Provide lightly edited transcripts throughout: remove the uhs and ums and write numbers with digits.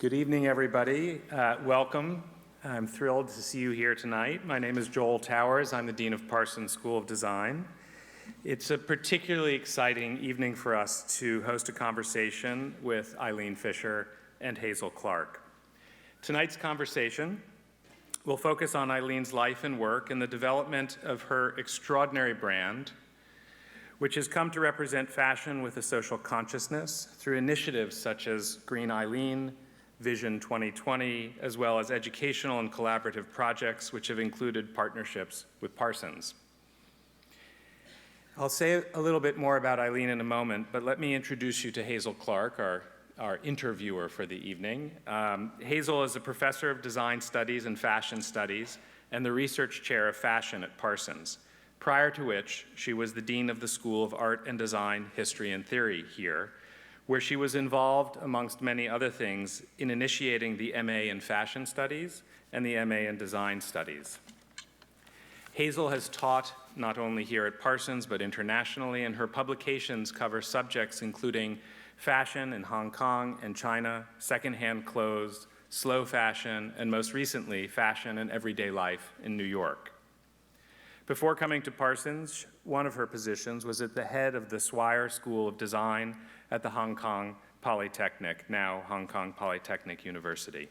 Good evening, everybody. Welcome. I'm thrilled to see you here tonight. My name is Joel Towers. I'm the Dean of Parsons School of Design. It's a particularly exciting evening for us to host a conversation with Eileen Fisher and Hazel Clark. Tonight's conversation will focus on Eileen's life and work and the development of her extraordinary brand, which has come to represent fashion with a social consciousness through initiatives such as Green Eileen, Vision 2020, as well as educational and collaborative projects which have included partnerships with Parsons. I'll say a little bit more about Eileen in a moment, but let me introduce you to Hazel Clark, our interviewer for the evening. Hazel is a professor of design studies and fashion studies and the research chair of fashion at Parsons, prior to which she was the dean of the School of Art and Design, History and Theory here, where she was involved, amongst many other things, in initiating the MA in Fashion Studies and the MA in Design Studies. Hazel has taught not only here at Parsons, but internationally, and her publications cover subjects including fashion in Hong Kong and China, secondhand clothes, slow fashion, and most recently, fashion and everyday life in New York. Before coming to Parsons, one of her positions was at the head of the Swire School of Design at the Hong Kong Polytechnic, now Hong Kong Polytechnic University.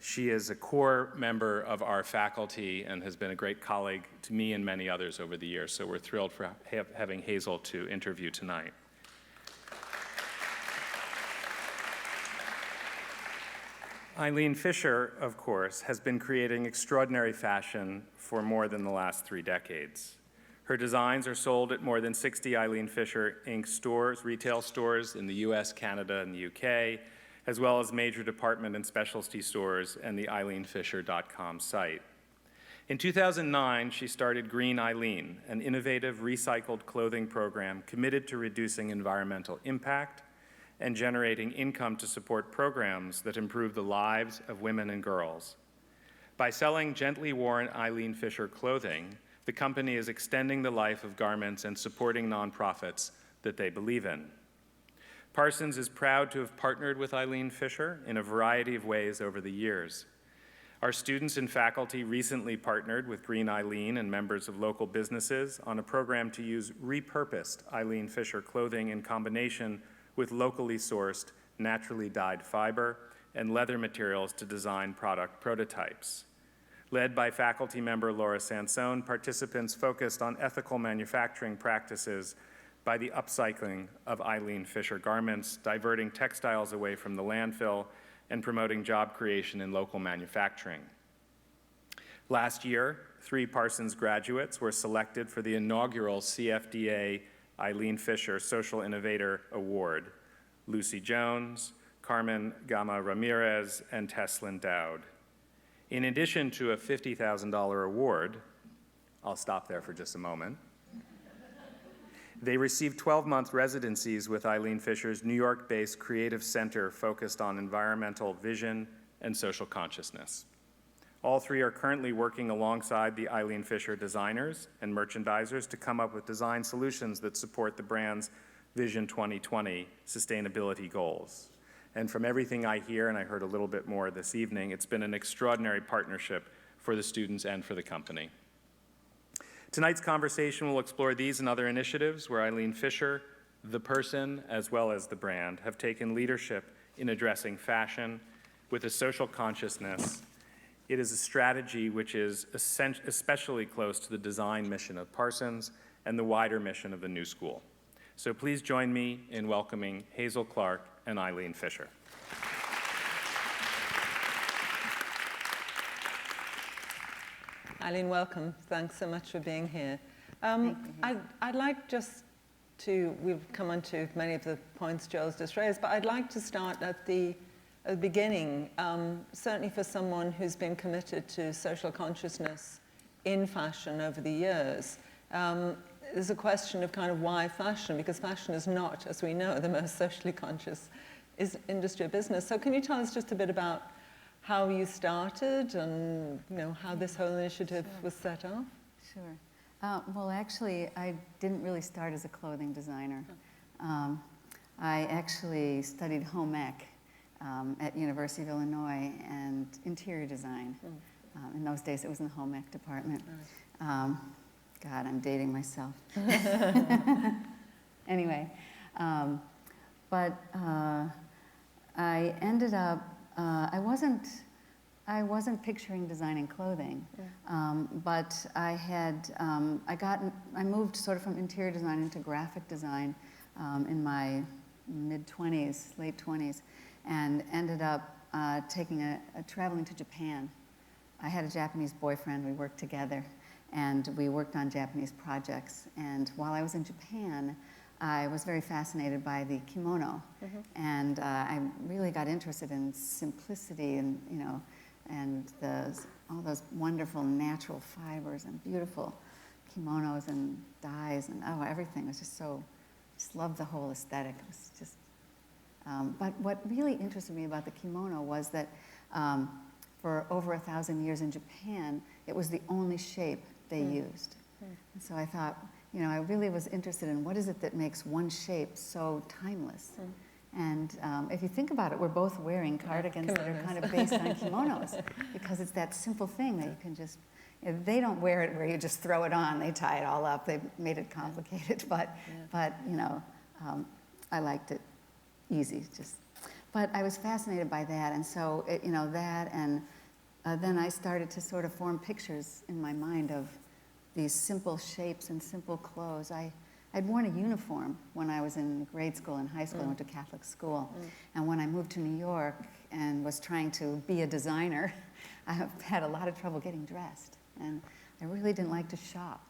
She is a core member of our faculty and has been a great colleague to me and many others over the years, so we're thrilled for having Hazel to interview tonight. Eileen Fisher, of course, has been creating extraordinary fashion for more than the last 3 decades. Her designs are sold at more than 60 Eileen Fisher Inc. stores, retail stores in the US, Canada, and the UK, as well as major department and specialty stores and the eileenfisher.com site. In 2009, she started Green Eileen, an innovative recycled clothing program committed to reducing environmental impact and generating income to support programs that improve the lives of women and girls. By selling gently worn Eileen Fisher clothing, the company is extending the life of garments and supporting nonprofits that they believe in. Parsons is proud to have partnered with Eileen Fisher in a variety of ways over the years. Our students and faculty recently partnered with Green Eileen and members of local businesses on a program to use repurposed Eileen Fisher clothing in combination with locally sourced, naturally dyed fiber and leather materials to design product prototypes. Led by faculty member Laura Sansone, participants focused on ethical manufacturing practices by the upcycling of Eileen Fisher garments, diverting textiles away from the landfill, and promoting job creation in local manufacturing. Last year, 3 Parsons graduates were selected for the inaugural CFDA Eileen Fisher Social Innovator Award: Lucy Jones, Carmen Gama Ramirez, and Teslyn Dowd. In addition to a $50,000 award, I'll stop there for just a moment, they received 12-month residencies with Eileen Fisher's New York-based creative center focused on environmental vision and social consciousness. All 3 are currently working alongside the Eileen Fisher designers and merchandisers to come up with design solutions that support the brand's Vision 2020 sustainability goals. And from everything I hear, and I heard a little bit more this evening, it's been an extraordinary partnership for the students and for the company. Tonight's conversation will explore these and other initiatives where Eileen Fisher, the person, as well as the brand, have taken leadership in addressing fashion with a social consciousness. It is a strategy which is especially close to the design mission of Parsons and the wider mission of the new school. So please join me in welcoming Hazel Clark and Eileen Fisher. Eileen, welcome. Thanks so much for being here. I'd like just to, we've come on to many of the points Joel's just raised, but I'd like to start at the beginning, certainly for someone who's been committed to social consciousness in fashion over the years. There's a question of kind of why fashion, because fashion is not, as we know, the most socially conscious industry or business. So can you tell us just a bit about how you started and how this whole initiative was set up? Sure. Well, actually, I didn't really start as a clothing designer. I actually studied home ec at University of Illinois, and interior design. In those days, it was in the home ec department. God, I'm dating myself. Anyway, but I ended up, I wasn't picturing designing clothing, but I moved sort of from interior design into graphic design in my mid-20s, late 20s, and ended up traveling to Japan. I had a Japanese boyfriend, we worked together, and we worked on Japanese projects. And while I was in Japan, I was very fascinated by the kimono, and I really got interested in simplicity and, and all those wonderful natural fibers and beautiful kimonos and dyes and everything was just so, just loved the whole aesthetic. It was just, but what really interested me about the kimono was that for over 1,000 years in Japan, it was the only shape they used. And so I thought, I really was interested in what is it that makes one shape so timeless. And if you think about it, we're both wearing cardigans that are kind of based on kimonos, because it's that simple thing that you can just, they don't wear it where you just throw it on, they tie it all up, they've made it complicated, but I liked it easy, but I was fascinated by that, and so, that, and then I started to sort of form pictures in my mind of these simple shapes and simple clothes. I'd worn a uniform when I was in grade school and high school. I went to Catholic school. And when I moved to New York and was trying to be a designer, I had a lot of trouble getting dressed. And I really didn't like to shop.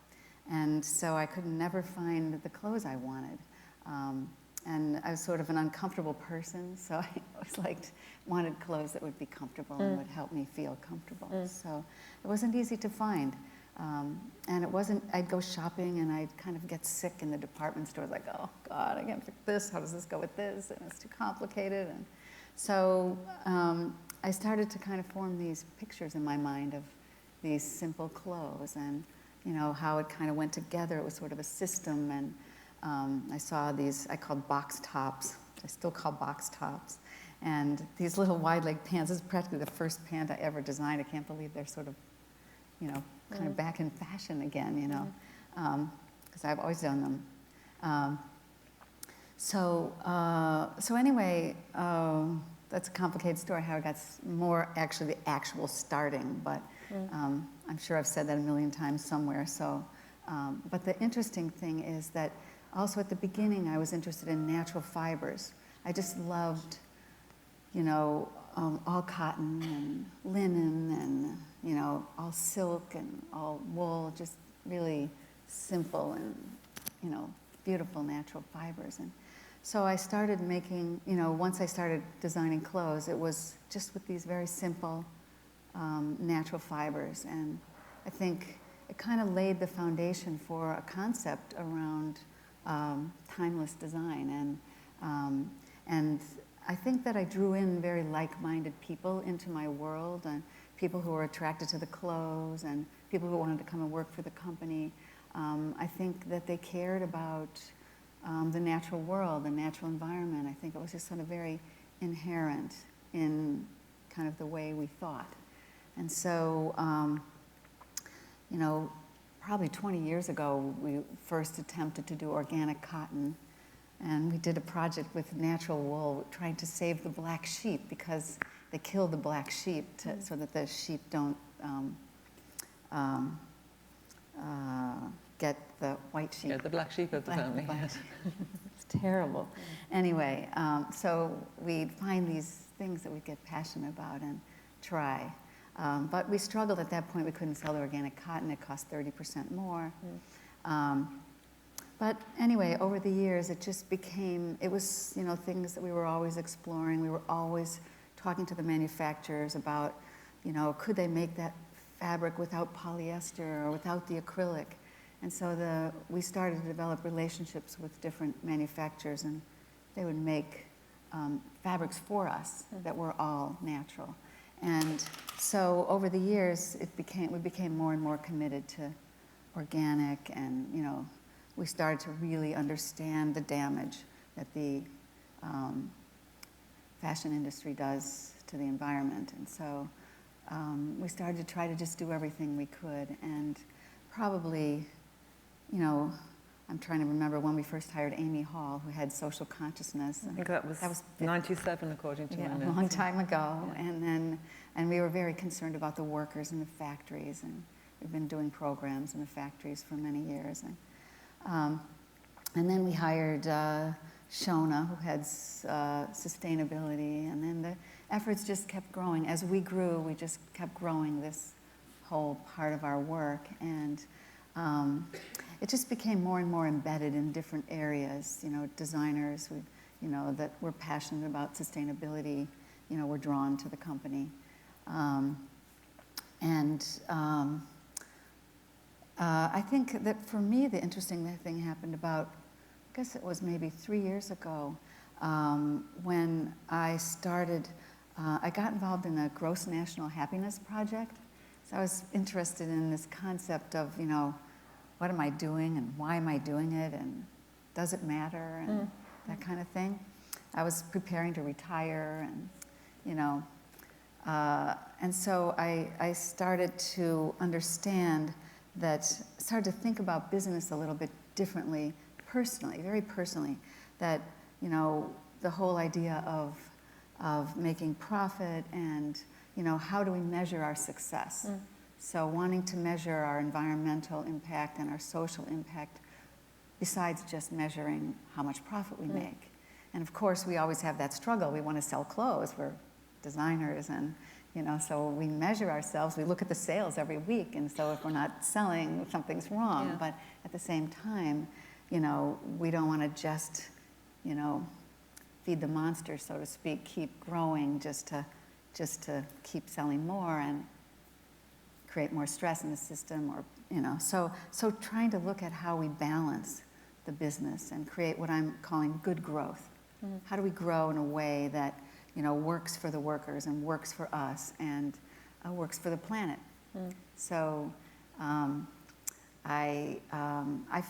And so I could never find the clothes I wanted. And I was sort of an uncomfortable person, so I always wanted clothes that would be comfortable and would help me feel comfortable. So it wasn't easy to find. And it wasn't, I'd go shopping and I'd kind of get sick in the department stores, like, oh God, I can't pick this, how does this go with this? And it's too complicated. And so I started to kind of form these pictures in my mind of these simple clothes and, how it kind of went together. It was sort of a system, and I saw these, I called box tops. I still call box tops. And these little wide leg pants, this is practically the first pant I ever designed. I can't believe they're sort of, kind of back in fashion again, because I've always done them. So anyway, that's a complicated story how I got more actually the actual starting, but I'm sure I've said that a million times somewhere. So, but the interesting thing is that also at the beginning I was interested in natural fibers. I just loved, all cotton and linen and, all silk and all wool, just really simple and, beautiful natural fibers. And so I started making, once I started designing clothes, it was just with these very simple natural fibers. And I think it kind of laid the foundation for a concept around timeless design. And I think that I drew in very like-minded people into my world, and people who were attracted to the clothes and people who wanted to come and work for the company. I think that they cared about the natural world, the natural environment. I think it was just sort of very inherent in kind of the way we thought. And so, probably 20 years ago, we first attempted to do organic cotton. And we did a project with natural wool, trying to save the black sheep because they kill the black sheep so that the sheep don't get the white sheep. Yeah, the black sheep of the family. It's terrible. Anyway, so we'd find these things that we'd get passionate about and try. But we struggled at that point. We couldn't sell the organic cotton. It cost 30% more. But anyway, over the years, it just became, it was, things that we were always exploring. We were always talking to the manufacturers about, could they make that fabric without polyester or without the acrylic? And so we started to develop relationships with different manufacturers, and they would make fabrics for us that were all natural. And so over the years, we became more and more committed to organic, and, we started to really understand the damage that the fashion industry does to the environment. And so we started to try to just do everything we could. And probably, you know, I'm trying to remember when we first hired Amy Hall, who had social consciousness. I think that was 97, according to my notes. A long time ago. Yeah. And we were very concerned about the workers in the factories, and we've been doing programs in the factories for many years. And then we hired Shona, who heads sustainability, and then the efforts just kept growing. As we grew, we just kept growing this whole part of our work, and it just became more and more embedded in different areas. You know, designers, you know, that were passionate about sustainability, you know, were drawn to the company. I think that for me, the interesting thing happened about, I guess it was maybe 3 years ago, when I started, I got involved in a Gross National Happiness Project. So I was interested in this concept of, you know, what am I doing and why am I doing it and does it matter and that kind of thing. I was preparing to retire and, you know, and so I started to understand started to think about business a little bit differently, personally, very personally, that, you know, the whole idea of making profit and, you know, how do we measure our success? So wanting to measure our environmental impact and our social impact besides just measuring how much profit we make. And of course, we always have that struggle. We want to sell clothes. We're designers, and, you know, so we measure ourselves. We look at the sales every week, and so if we're not selling, something's wrong. Yeah. But at the same time, you know, we don't want to just, you know, feed the monster, so to speak, keep growing just to keep selling more and create more stress in the system, or, you know. So trying to look at how we balance the business and create what I'm calling good growth. How do we grow in a way that, you know, works for the workers and works for us and works for the planet? So I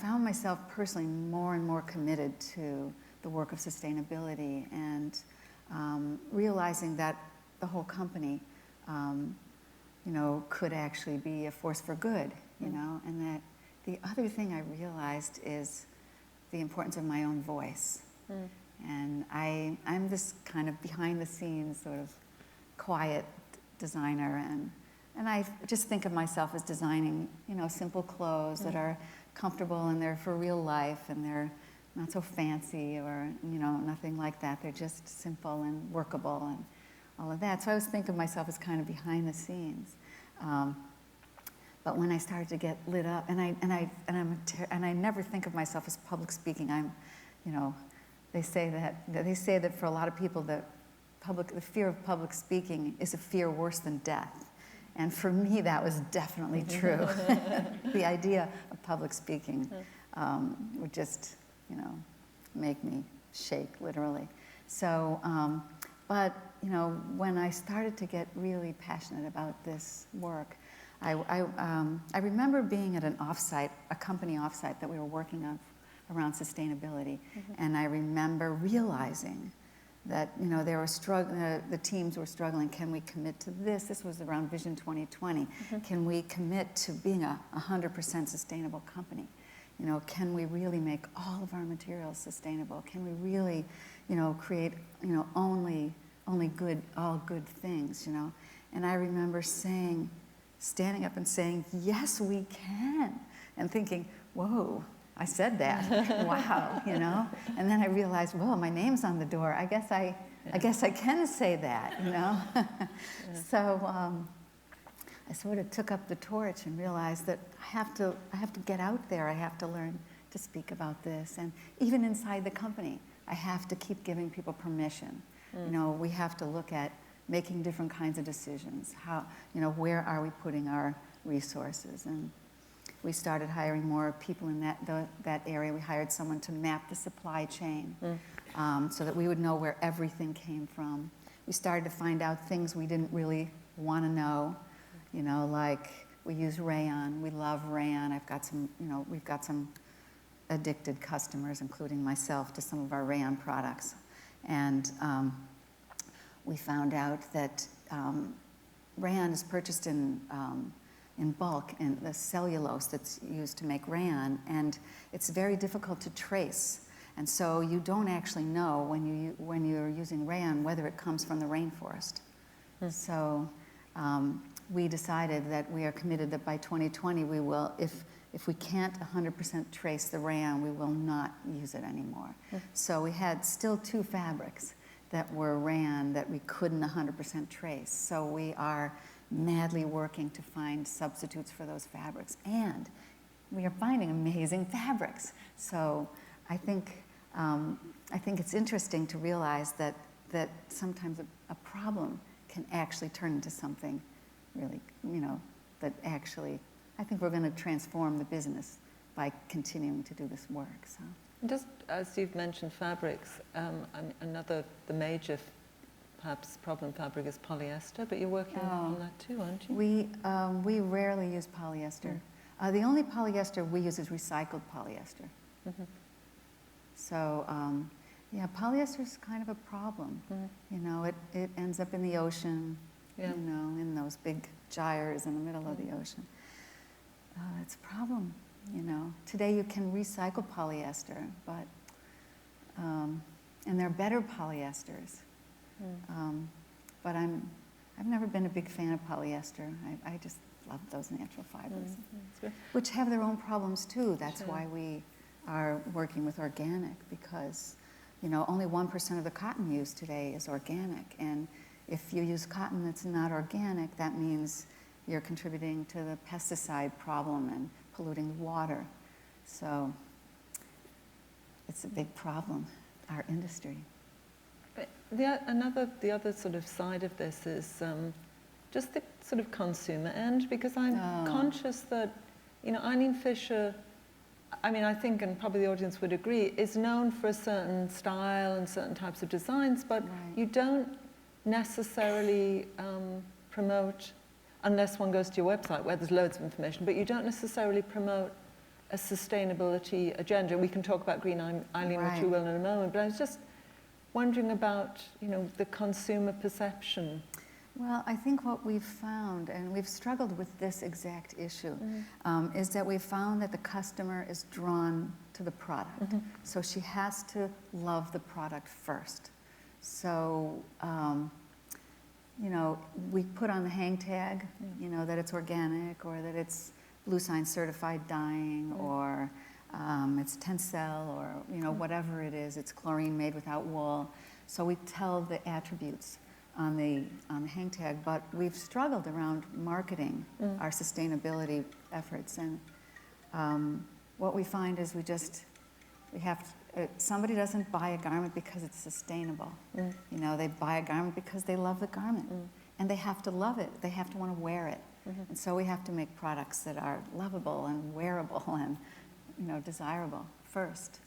found myself personally more and more committed to the work of sustainability and realizing that the whole company, you know, could actually be a force for good, you know, and that the other thing I realized is the importance of my own voice. And I'm this kind of behind the scenes sort of quiet designer, and I just think of myself as designing, you know, simple clothes that are comfortable and they're for real life and they're not so fancy or, you know, nothing like that. They're just simple and workable and all of that. So I always think of myself as kind of behind the scenes. But when I started to get lit up, and I never think of myself as public speaking. I'm, you know, they say that for a lot of people the fear of public speaking is a fear worse than death. And for me, that was definitely true. The idea of public speaking would just, you know, make me shake, literally. So, but, you know, when I started to get really passionate about this work, I remember being at an offsite, a company offsite that we were working on around sustainability, and I remember realizing that, you know, they were the teams were struggling. Can we commit to this? This was around Vision 2020. Can we commit to being a 100% sustainable company? You know, can we really make all of our materials sustainable? Can we really, you know, create, you know, only good, all good things, you know? And I remember standing up and saying, yes, we can, and thinking, whoa, I said that, wow, you know? And then I realized, well, my name's on the door. I guess I can say that, you know? So I sort of took up the torch and realized that I have to get out there. I have to learn to speak about this. And even inside the company, I have to keep giving people permission. You know, we have to look at making different kinds of decisions. How, you know, where are we putting our resources? And we started hiring more people in that area. We hired someone to map the supply chain so that we would know where everything came from. We started to find out things we didn't really want to know, you know, like we use rayon. We love rayon. I've got some, you know, we've got some addicted customers, including myself, to some of our rayon products. And we found out that rayon is purchased in bulk, in the cellulose that's used to make rayon, and it's very difficult to trace. And so you don't actually know when you're using rayon whether it comes from the rainforest. So we decided that we are committed that by 2020 we will, if we can't 100% trace the rayon, we will not use it anymore. So we had still 2 fabrics that were rayon that we couldn't 100% trace. So we are madly working to find substitutes for those fabrics, and we are finding amazing fabrics. So I think it's interesting to realize that sometimes a problem can actually turn into something really, that actually, I think we're going to transform the business by continuing to do this work. So, just as you've mentioned fabrics, the major perhaps problem fabric is polyester, but you're working on that too, aren't you? We rarely use polyester. The only polyester we use is recycled polyester. So, yeah, polyester is kind of a problem. It ends up in the ocean, in those big gyres in the middle of the ocean. It's a problem, Today you can recycle polyester, but, and there are better polyesters. But I've never been a big fan of polyester. I just love those natural fibers, which have their own problems too. That's why we are working with organic, because only 1% of the cotton used today is organic, and if you use cotton that's not organic, that means you're contributing to the pesticide problem and polluting the water. So it's a big problem, our industry. But the other sort of side of this is just the sort of consumer end, because I'm conscious that, Eileen Fisher, I think, and probably the audience would agree, is known for a certain style and certain types of designs, but you don't necessarily promote, unless one goes to your website where there's loads of information, but you don't necessarily promote a sustainability agenda. We can talk about Green Eileen, which we will in a moment, but I was just wondering about, the consumer perception. Well, I think what we've found, and we've struggled with this exact issue, is that we've found that the customer is drawn to the product. So she has to love the product first. So, we put on the hang tag, that it's organic, or that it's Blue Sign certified dyeing, or it's Tencel, or whatever it is. It's chlorine made without wool. So we tell the attributes on the hang tag, but we've struggled around marketing our sustainability efforts, and what we find is somebody doesn't buy a garment because it's sustainable. They buy a garment because they love the garment, and they have to love it. They have to want to wear it, and so we have to make products that are lovable and wearable and desirable first.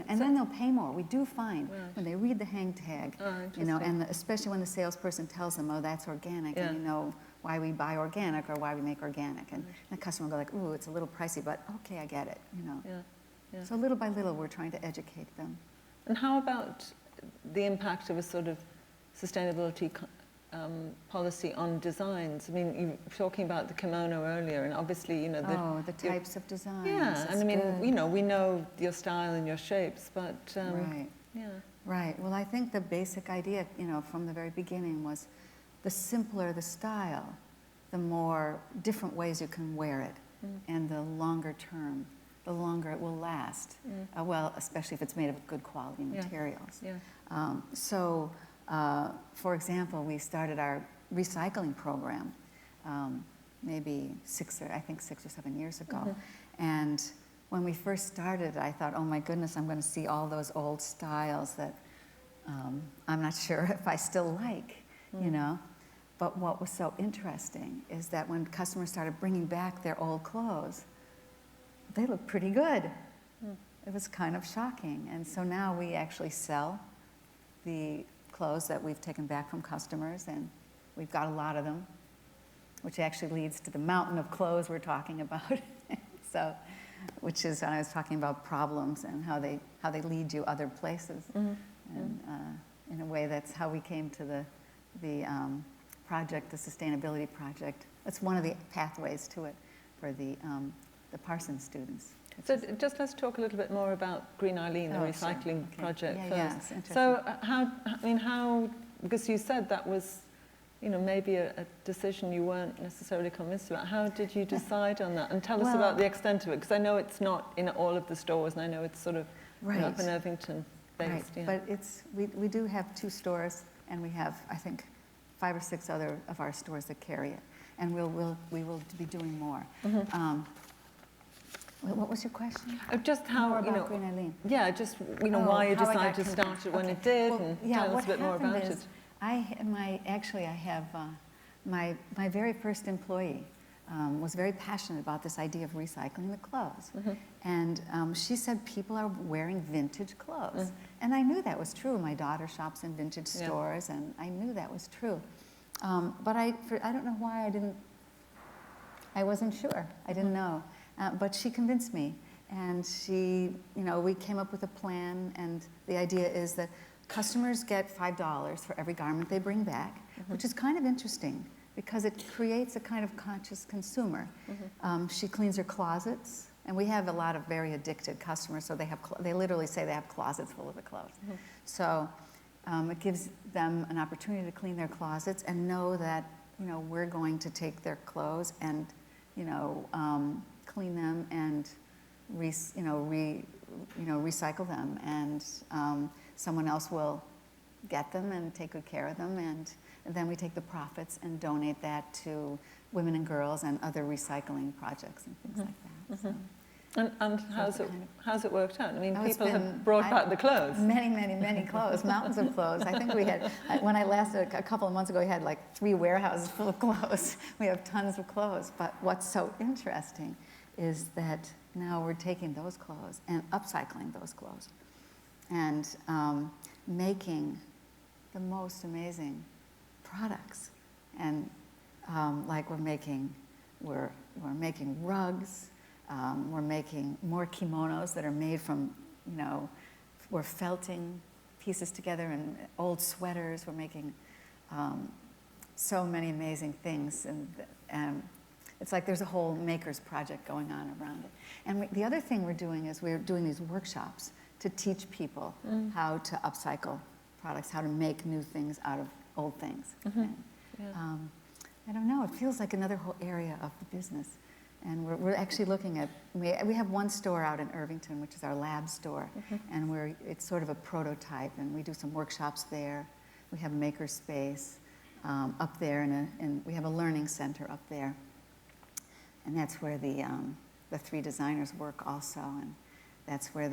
And then they'll pay more. We do find when they read the hang tag, and especially when the salesperson tells them, "Oh, that's organic," and you know why we buy organic or why we make organic, and the customer will go like, "Ooh, it's a little pricey, but okay, I get it." So little by little, we're trying to educate them. And how about the impact of a sort of sustainability policy on designs? You were talking about the kimono earlier, and obviously, the types of designs. Yeah, and we know your style and your shapes, but Right. Well, I think the basic idea, from the very beginning was the simpler the style, the more different ways you can wear it, and the longer term, the longer it will last. Well, especially if it's made of good quality materials. For example, we started our recycling program maybe 6 or 7 years ago. And when we first started, I thought, oh my goodness, I'm going to see all those old styles that I'm not sure if I still like, But what was so interesting is that when customers started bringing back their old clothes, they looked pretty good. It was kind of shocking. And so now we actually sell the clothes that we've taken back from customers, and we've got a lot of them, which actually leads to the mountain of clothes we're talking about. Which is, I was talking about problems and how they lead you other places. And in a way, that's how we came to the project, the sustainability project. That's one of the pathways to it for the Parsons students. So just let's talk a little bit more about Green Eileen, the recycling project first. So how, because you said that was, maybe a decision you weren't necessarily convinced about. How did you decide on that? And tell us about the extent of it, because I know it's not in all of the stores, and I know it's sort of up in Irvington based. Right, but we do have 2 stores, and we have, I think, 5 or 6 other of our stores that carry it, and we will be doing more. What was your question? Just how, about Green Eileen? Yeah, just, why you decided to start it when it did, and tell us a bit more about it. I have my very first employee was very passionate about this idea of recycling the clothes. And she said people are wearing vintage clothes. And I knew that was true. My daughter shops in vintage stores, and I knew that was true. But I don't know why I wasn't sure. I didn't know. But she convinced me. And we came up with a plan, and the idea is that customers get $5 for every garment they bring back, which is kind of interesting because it creates a kind of conscious consumer. She cleans her closets, and we have a lot of very addicted customers, so they literally say they have closets full of the clothes. So it gives them an opportunity to clean their closets and know that we're going to take their clothes and clean them and recycle them, and someone else will get them and take good care of them, and then we take the profits and donate that to women and girls and other recycling projects and things like that. So. And how's it worked out? I mean, people have brought back the clothes. Many clothes, mountains of clothes. I think we had, when I last, a couple of months ago, we had like 3 warehouses full of clothes. We have tons of clothes. But what's so interesting is that now we're taking those clothes and upcycling those clothes and making the most amazing products. And like we're making rugs. We're making more kimonos that are made from, we're felting pieces together, and old sweaters. We're making so many amazing things, and it's like there's a whole maker's project going on around it. And the other thing we're doing is we're doing these workshops to teach people how to upcycle products, how to make new things out of old things. And, I don't know, it feels like another whole area of the business. And we're actually looking at, we have one store out in Irvington, which is our lab store, and it's sort of a prototype, and we do some workshops there. We have a maker space up there, and we have a learning center up there. And that's where the 3 designers work also, and that's where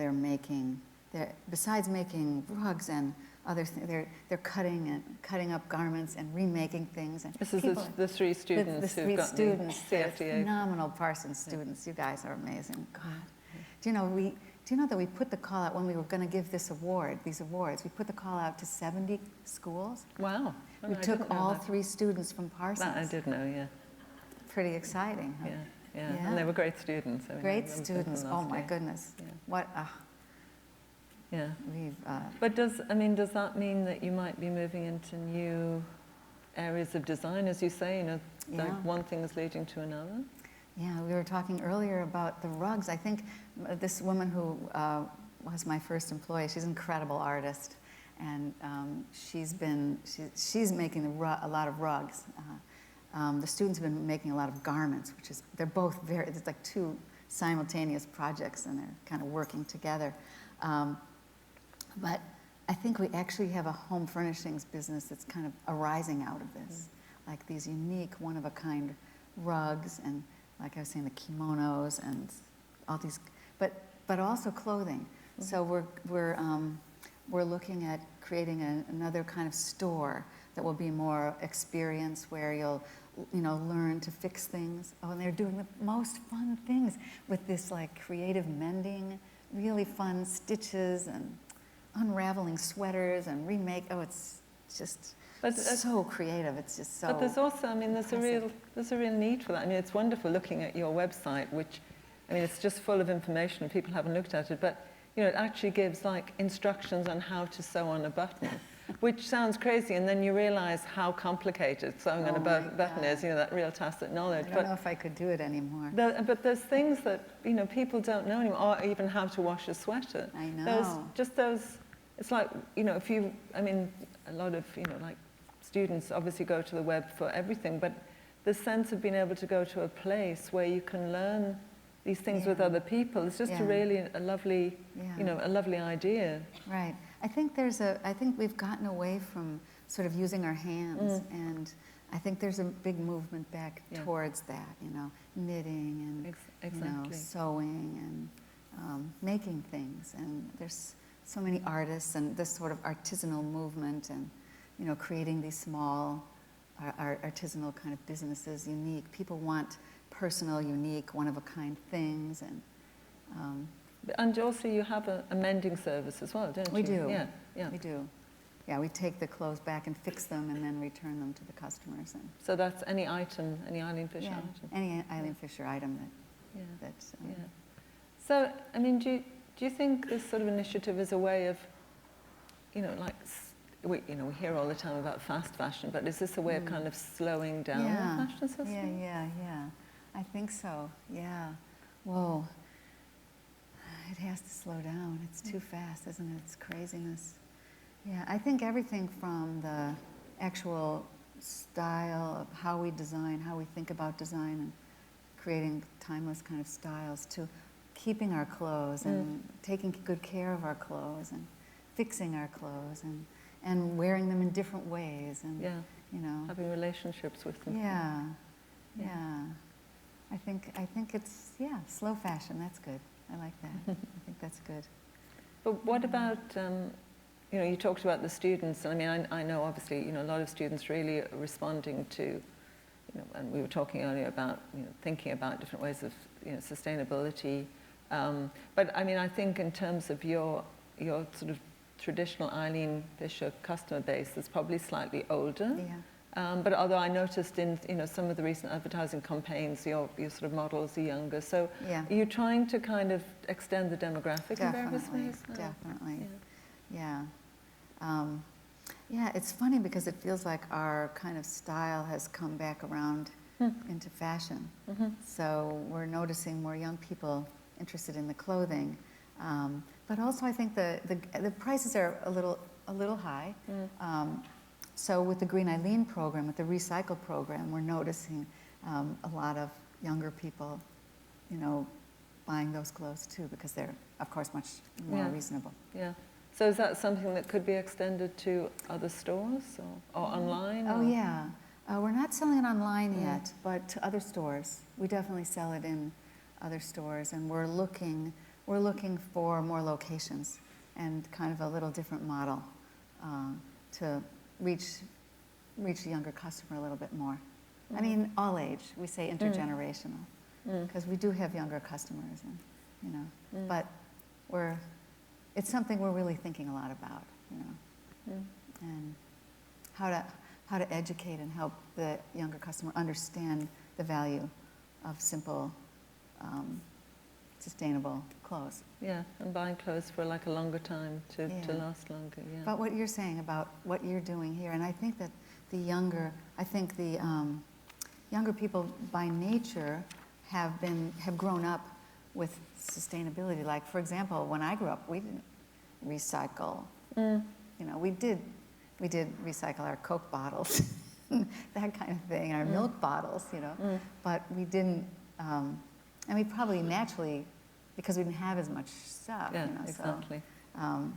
besides making rugs and other things, they're cutting up garments and remaking things. And this is the 3 students the who've got students, the CFDA. Phenomenal Parsons students. You guys are amazing. God, do you know that we put the call out when we were going to give these awards? We put the call out to 70 schools. Wow! We took all 3 students from Parsons. That I did know. Yeah. Pretty exciting. Huh? Yeah. And they were great students. Great students. Oh my goodness. Yeah. What? Yeah. We've. But does that mean that you might be moving into new areas of design, as you say? Like one thing is leading to another. Yeah, we were talking earlier about the rugs. I think this woman who was my first employee, she's an incredible artist, and she's making a lot of rugs. The students have been making a lot of garments, they're both it's like 2 simultaneous projects, and they're kind of working together. But I think we actually have a home furnishings business that's kind of arising out of this, like these unique, one-of-a-kind rugs, and like I was saying, the kimonos and all these, but also clothing. So we're looking at creating another kind of store that will be more experience, where you'll learn to fix things. Oh, and they're doing the most fun things with this like creative mending, really fun stitches and unraveling sweaters and remake. Oh, it's just so creative. It's just so. But there's also, there's a real need for that. It's wonderful looking at your website, which, it's just full of information and people haven't looked at it. But it actually gives like instructions on how to sew on a button. which sounds crazy, and then you realize how complicated sewing on Oh a my button is, God. that real tacit knowledge. I don't know if I could do it anymore. But there's things that, people don't know anymore, or even how to wash a sweater. I know. It's like, if you, a lot of, like students obviously go to the web for everything, but the sense of being able to go to a place where you can learn these things with Yeah. other people is just Yeah. a lovely, Yeah. a lovely idea. Right. I think we've gotten away from sort of using our hands, and I think there's a big movement back Yeah. towards that, knitting and Exactly. sewing and making things. And there's so many artists and this sort of artisanal movement and, creating these small artisanal kind of businesses, unique. People want personal, unique, one-of-a-kind things. And also you have a mending service as well, don't you? We do. Yeah. We do. Yeah, we take the clothes back and fix them and then return them to the customers. And So that's any item, any Eileen Fisher yeah, item. any Eileen Fisher item Yeah. that's Yeah. So, do you think this sort of initiative is a way of, we hear all the time about fast fashion, but is this a way of kind of slowing down the fashion system? Yeah. I think so. Yeah. Whoa. It has to slow down. It's too fast, isn't it? It's craziness. Yeah, I think everything from the actual style of how we design, how we think about design, and creating timeless kind of styles, to keeping our clothes and taking good care of our clothes and fixing our clothes and wearing them in different ways and Having relationships with them. Yeah. I think it's slow fashion. That's good. I like that. I think that's good. But what about, you talked about the students, and I know obviously, a lot of students really are responding to, and we were talking earlier about, thinking about different ways of, sustainability. But I think in terms of your sort of traditional Eileen Fisher customer base, that's probably slightly older. Yeah. But although I noticed in some of the recent advertising campaigns, your sort of models are younger. So Yeah. are you trying to kind of extend the demographic in various Definitely. ways? Definitely. Yeah. It's funny because it feels like our kind of style has come back around into fashion. So we're noticing more young people interested in the clothing. But also I think the prices are a little high. So with the Green Eileen program, with the recycle program, we're noticing a lot of younger people, buying those clothes too, because they're, of course, much more reasonable. Yeah. So is that something that could be extended to other stores or online? Oh, or? yeah. We're not selling it online yet, but to other stores. We definitely sell it in other stores, and we're looking for more locations and kind of a little different model to reach the younger customer a little bit more. All age. We say intergenerational, because we do have younger customers, and but it's something we're really thinking a lot about, and how to educate and help the younger customer understand the value of simple, sustainable clothes. Yeah, and buying clothes for like a longer time to last longer. Yeah. But what you're saying about what you're doing here, and I think that the younger people by nature have grown up with sustainability. Like, for example, when I grew up, we didn't recycle. We did recycle our Coke bottles, that kind of thing, our milk bottles, but we didn't. And we probably naturally, because we didn't have as much stuff, Yeah, exactly. So,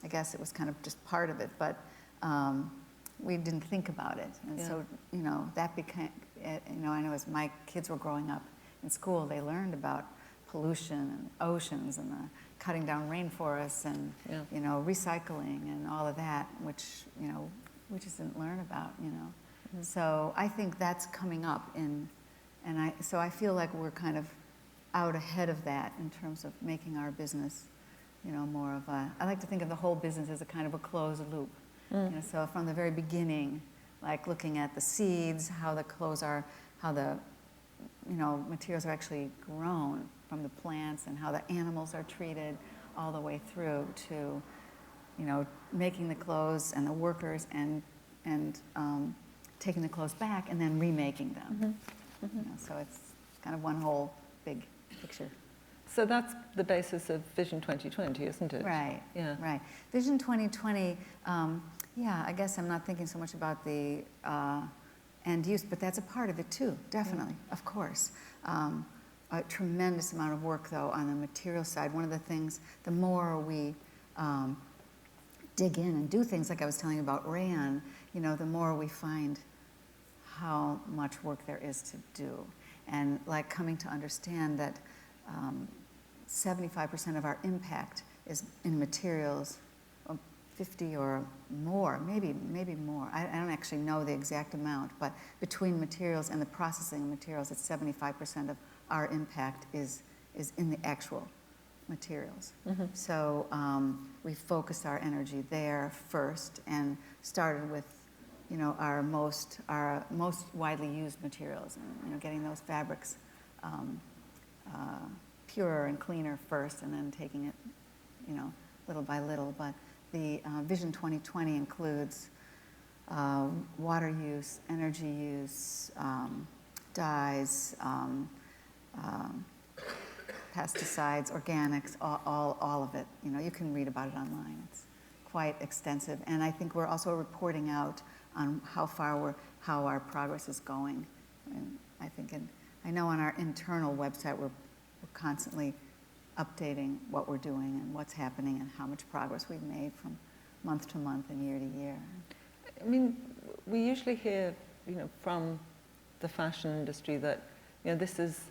I guess it was kind of just part of it, but we didn't think about it. And so, that became, I know as my kids were growing up in school, they learned about pollution and oceans and the cutting down rainforests and, recycling and all of that, which, we just didn't learn about, So I think that's coming up so I feel like we're kind of out ahead of that in terms of making our business, more of I like to think of the whole business as a kind of a closed loop. So from the very beginning, like looking at the seeds, how the clothes are, how the, materials are actually grown from the plants and how the animals are treated all the way through to you know, making the clothes and the workers and taking the clothes back and then remaking them. You know, so it's kind of one whole big picture. So that's the basis of Vision 2020, isn't it? Right, Yeah. right. Vision 2020, yeah, I guess I'm not thinking so much about the end use, but that's a part of it too, definitely, of course. A tremendous amount of work, though, on the material side. One of the things, the more we dig in and do things like I was telling you about rayon, you know, the more we find how much work there is to do. And like coming to understand that 75% of our impact is in materials, 50 or more, maybe more. I don't actually know the exact amount, but between materials and the processing of materials, it's 75% of our impact is in the actual materials. So we focused our energy there first and started with, you know, our most widely used materials, and, you know, getting those fabrics purer and cleaner first, and then taking it, you know, little by little. But the Vision 2020 includes water use, energy use, dyes, pesticides, organics, all of it. You know, you can read about it online. It's quite extensive. And I think we're also reporting out on how our progress is going. And I think, I know on our internal website, we're constantly updating what we're doing and what's happening and how much progress we've made from month to month and year to year. I mean, we usually hear, you know, from the fashion industry that, you know, this is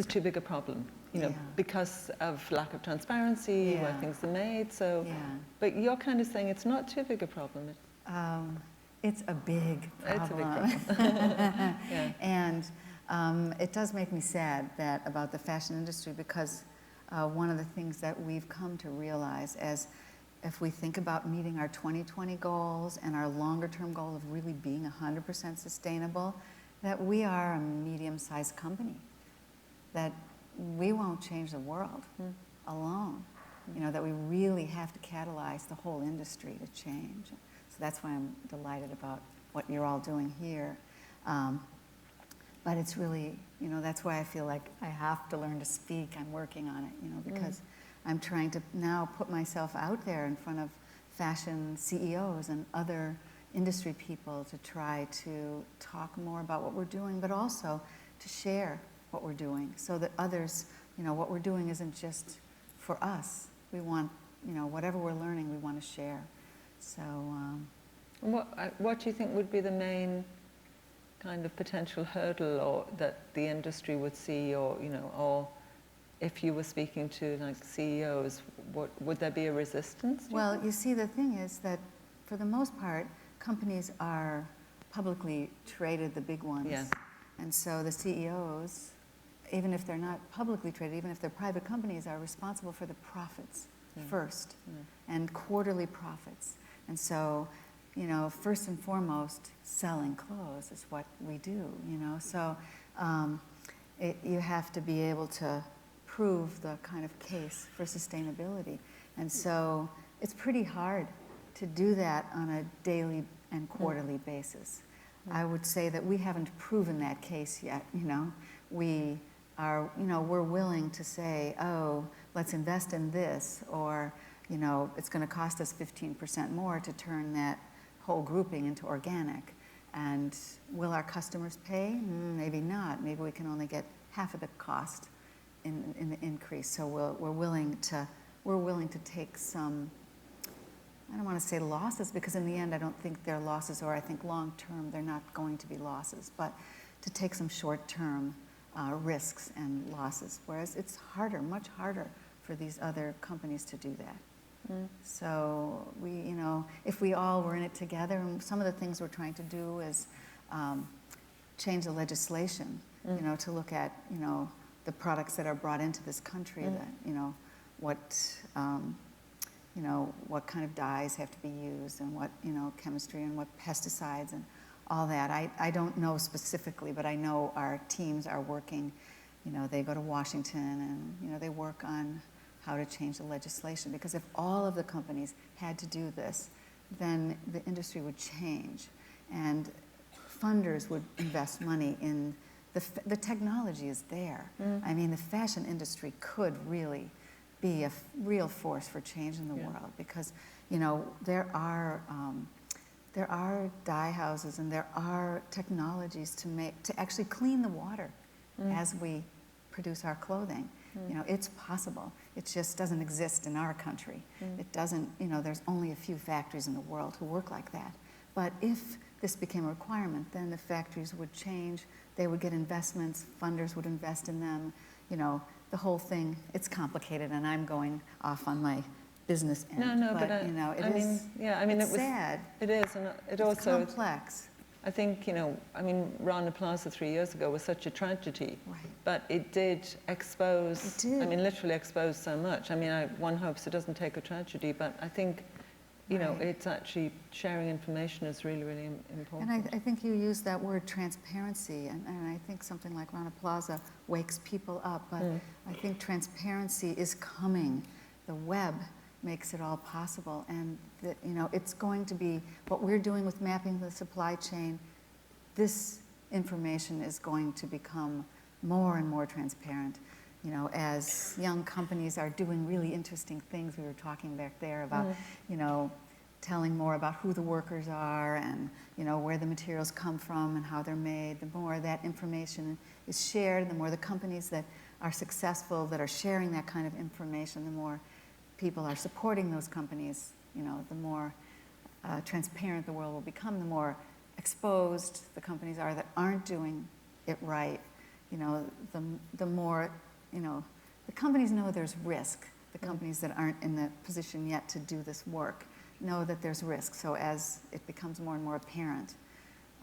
too big a problem, you know, because of lack of transparency, where things are made. So, but you're kind of saying it's not too big a problem. It's a big problem. It's a big problem. And it does make me sad about the fashion industry, because one of the things that we've come to realize as if we think about meeting our 2020 goals and our longer term goal of really being 100% sustainable, that we are a medium-sized company, that we won't change the world alone, you know, that we really have to catalyze the whole industry to change. So that's why I'm delighted about what you're all doing here. But it's really, you know, that's why I feel like I have to learn to speak. I'm working on it, you know, because I'm trying to now put myself out there in front of fashion CEOs and other industry people to try to talk more about what we're doing, but also to share what we're doing so that others, you know, what we're doing isn't just for us. We want, you know, whatever we're learning, we want to share. So. What do you think would be the main kind of potential hurdle, or that the industry would see, or, you know, or if you were speaking to like CEOs, would there be a resistance? Well, you see, the thing is that for the most part, companies are publicly traded, the big ones. Yes. And so the CEOs, even if they're not publicly traded, even if they're private companies, are responsible for the profits first, and quarterly profits. And so, you know, first and foremost, selling clothes is what we do, you know. So you have to be able to prove the kind of case for sustainability. And so it's pretty hard to do that on a daily and quarterly basis. I would say that we haven't proven that case yet, you know. We are, you know, we're willing to say, oh, let's invest in this, or, you know, it's going to cost us 15% more to turn that whole grouping into organic. And will our customers pay? Maybe not. Maybe we can only get half of the cost in the increase. So we're willing to take some, I don't want to say losses, because in the end I don't think they're losses, or I think long term they're not going to be losses, but to take some short term risks and losses, whereas it's harder, much harder for these other companies to do that. So we, you know, if we all were in it together, and some of the things we're trying to do is change the legislation, you know, to look at, you know, the products that are brought into this country, that, you know, what kind of dyes have to be used, and what, you know, chemistry and what pesticides and all that. I don't know specifically, but I know our teams are working, you know, they go to Washington and, you know, they work on how to change the legislation. Because if all of the companies had to do this, then the industry would change. And funders would invest money in the technology is there. I mean, the fashion industry could really be a real force for change in the world, because, you know, there are dye houses and there are technologies to actually clean the water as we produce our clothing. You know, it's possible. It just doesn't exist in our country. It doesn't, you know, there's only a few factories in the world who work like that. But if this became a requirement, then the factories would change, they would get investments, funders would invest in them, you know, the whole thing. It's complicated, and I'm going off on my business end. But you know, it's sad. It is, and it It's also complex. I think, you know, I mean, Rana Plaza 3 years ago was such a tragedy, Right. but it did expose. It did. I mean, literally expose so much. I mean, one hopes it doesn't take a tragedy, but I think, you know, it's actually sharing information is really, really important. And I think you use that word transparency, and I think something like Rana Plaza wakes people up, but I think transparency is coming. The web makes it all possible, and that, you know, it's going to be what we're doing with mapping the supply chain. This information is going to become more and more transparent. You know, as young companies are doing really interesting things, we were talking back there about, you know, telling more about who the workers are and, you know, where the materials come from and how they're made. The more that information is shared, the more the companies that are successful, that are sharing that kind of information, the more people are supporting those companies, you know, the more transparent the world will become, the more exposed the companies are that aren't doing it right. You know, the more, you know, the companies know there's risk. The companies that aren't in the position yet to do this work know that there's risk. So as it becomes more and more apparent,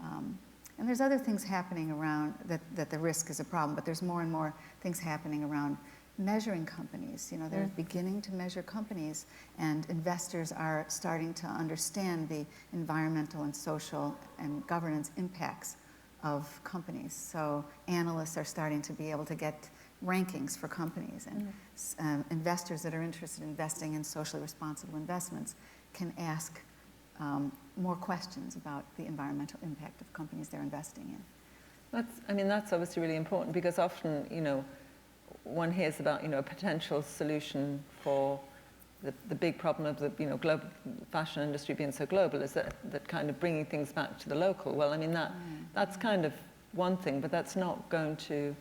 and there's other things happening around that the risk is a problem, but there's more and more things happening around measuring companies. You know, they're beginning to measure companies, and investors are starting to understand the environmental and social and governance impacts of companies. So analysts are starting to be able to get rankings for companies, and investors that are interested in investing in socially responsible investments can ask more questions about the environmental impact of companies they're investing in. That's obviously really important, because often, you know, one hears about, you know, a potential solution for the big problem of the, you know, global fashion industry being so global is that kind of bringing things back to the local. Well, I mean, that's kind of one thing, but that's not going to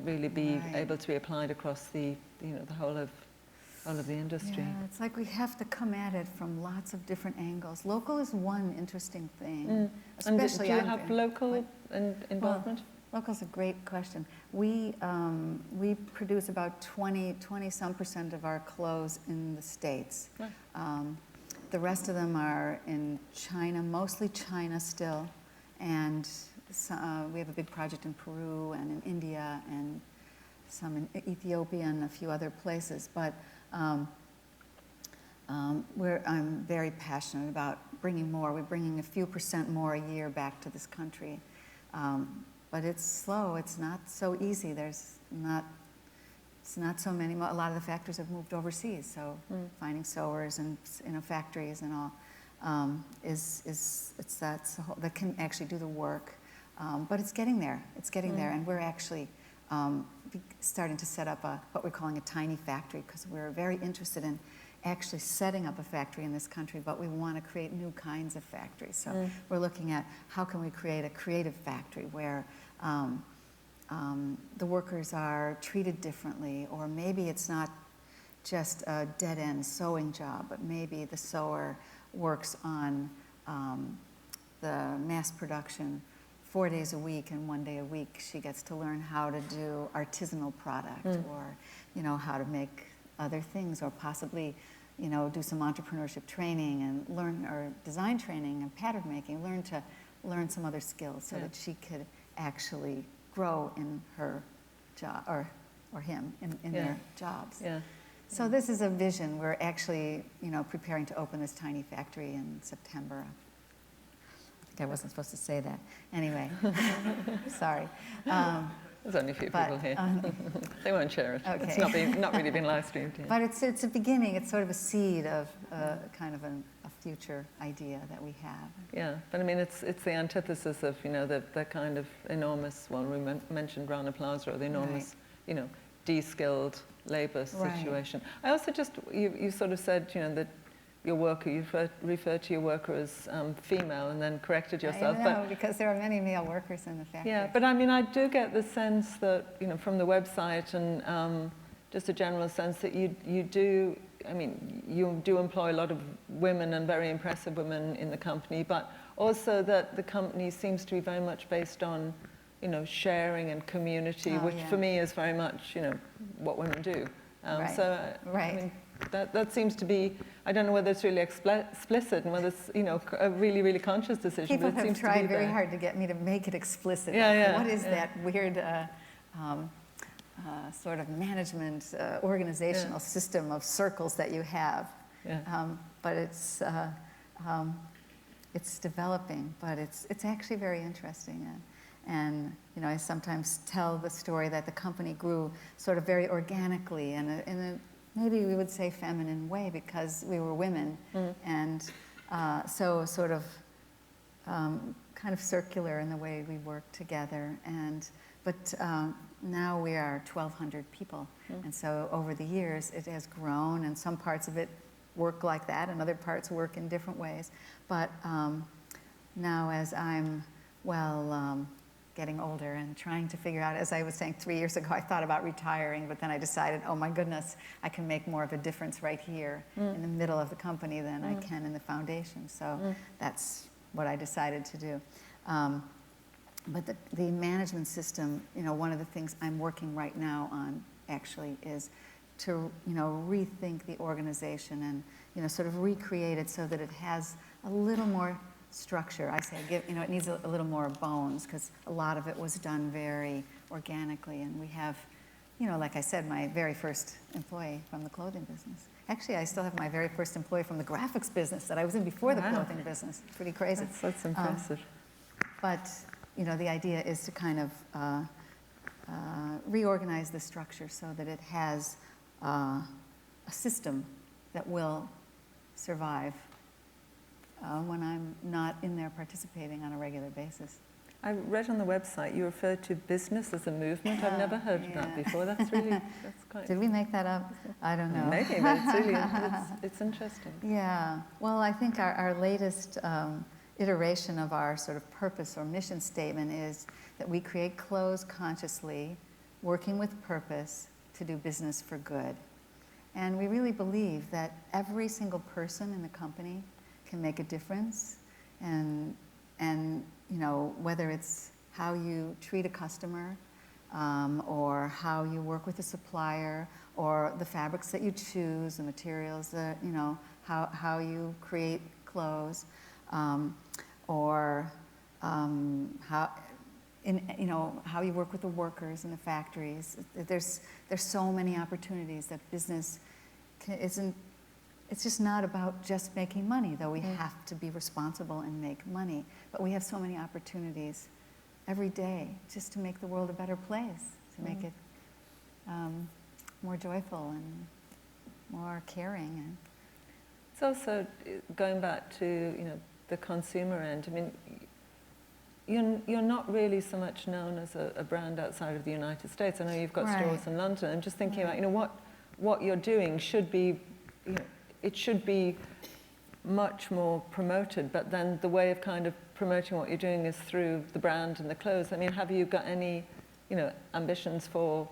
really be able to be applied across the, you know, the whole of the industry. Yeah, it's like we have to come at it from lots of different angles. Local is one interesting thing. Especially, and do you have local involvement? Well, local is a great question. We produce about 20-some% of our clothes in the States. Right. The rest of them are in China, mostly China still, and we have a big project in Peru and in India and some in Ethiopia and a few other places. But I'm very passionate about bringing more. We're bringing a few percent more a year back to this country. But it's slow. It's not so easy. It's not so many. A lot of the factories have moved overseas. So finding sewers and, you know, factories and all that can actually do the work. But it's getting there. It's getting there, and we're actually starting to set up what we're calling a tiny factory, because we're very interested in actually setting up a factory in this country, but we want to create new kinds of factories. So we're looking at how can we create a creative factory where the workers are treated differently, or maybe it's not just a dead-end sewing job, but maybe the sewer works on the mass production 4 days a week, and 1 day a week she gets to learn how to do artisanal product, or, you know, how to make other things, or possibly, you know, do some entrepreneurship training and learn, or design training and pattern making, learn some other skills so that she could actually grow in her job, or him in their jobs. Yeah. So this is a vision. We're actually, you know, preparing to open this tiny factory in September. I think I wasn't supposed to say that. Anyway, sorry. There's only a few But, people here. They won't share it. Okay. It's not really been live streamed yet. But it's a beginning, it's sort of a seed of kind of a future idea that we have. Yeah, but I mean, it's the antithesis of, the kind of enormous, well, we mentioned Rana Plaza, or the enormous, de-skilled labor situation. I also you sort of said, that your worker, you referred to your worker as female and then corrected yourself. I know, because there are many male workers in the factory. Yeah, but I mean, I do get the sense that, from the website and just a general sense that you do employ a lot of women and very impressive women in the company, but also that the company seems to be very much based on, sharing and community, which for me is very much, what women do. Right. So, I mean, that seems to be, I don't know whether it's really explicit and whether it's, a really, really conscious decision. People but it have seems tried to be very there. hard to get me to make it explicit. What is that weird sort of management, organizational system of circles that you have? Yeah. But it's developing, but it's actually very interesting. And I sometimes tell the story that the company grew sort of very organically in a maybe we would say feminine way because we were women, and so sort of kind of circular in the way we work together. But now we are 1,200 people, and so over the years it has grown, and some parts of it work like that, and other parts work in different ways. But now, as I'm getting older and trying to figure out, as I was saying 3 years ago, I thought about retiring, but then I decided, oh my goodness, I can make more of a difference right here in the middle of the company than I can in the foundation. So that's what I decided to do. But the management system, one of the things I'm working right now on actually is to, rethink the organization and, sort of recreate it so that it has a little more structure. I say, it needs a little more bones because a lot of it was done very organically. And we have, like I said, my very first employee from the clothing business. Actually, I still have my very first employee from the graphics business that I was in before the clothing business. It's pretty crazy. That's impressive. But, the idea is to kind of reorganize the structure so that it has a system that will survive when I'm not in there participating on a regular basis. I read on the website you referred to business as a movement. I've never heard of that before. That's quite... Did we make that up? I don't know. Maybe, but it's really, it's interesting. Yeah. Well, I think our latest iteration of our sort of purpose or mission statement is that we create clothes consciously, working with purpose to do business for good. And we really believe that every single person in the company can make a difference, and whether it's how you treat a customer, or how you work with a supplier, or the fabrics that you choose, the materials that how you create clothes, or how you work with the workers in the factories. There's so many opportunities that business isn't. It's just not about just making money, though we have to be responsible and make money. But we have so many opportunities every day just to make the world a better place, to make it more joyful and more caring. It's also going back to the consumer end. I mean, you're not really so much known as a brand outside of the United States. I know you've got stores in London. And just thinking about what you're doing should be it should be much more promoted, but then the way of kind of promoting what you're doing is through the brand and the clothes. I mean, have you got any, ambitions for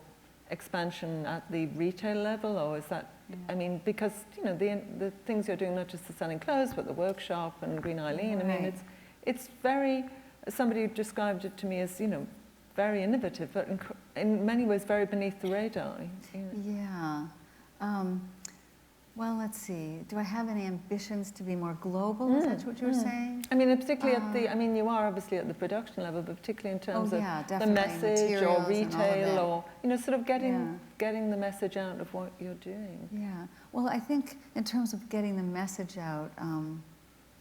expansion at the retail level, or is that, I mean, because, the things you're doing, not just the selling clothes, but the workshop and Green Eileen, I mean, it's very, somebody described it to me as, very innovative, but in many ways very beneath the radar. Yeah. Well, let's see. Do I have any ambitions to be more global? Is that what you're saying? I mean, particularly you are obviously at the production level, but particularly in terms of the message or retail or, sort of getting the message out of what you're doing. Yeah. Well, I think in terms of getting the message out,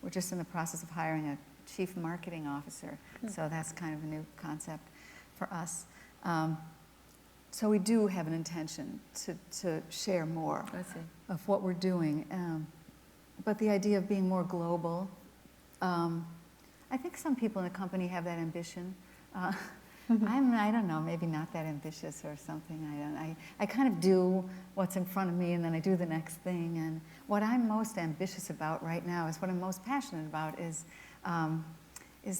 we're just in the process of hiring a chief marketing officer. So that's kind of a new concept for us. So we do have an intention to share more I see. of what we're doing. But the idea of being more global, I think some people in the company have that ambition. I don't know, maybe not that ambitious or something. I kind of do what's in front of me and then I do the next thing. And what I'm most ambitious about right now is what I'm most passionate about is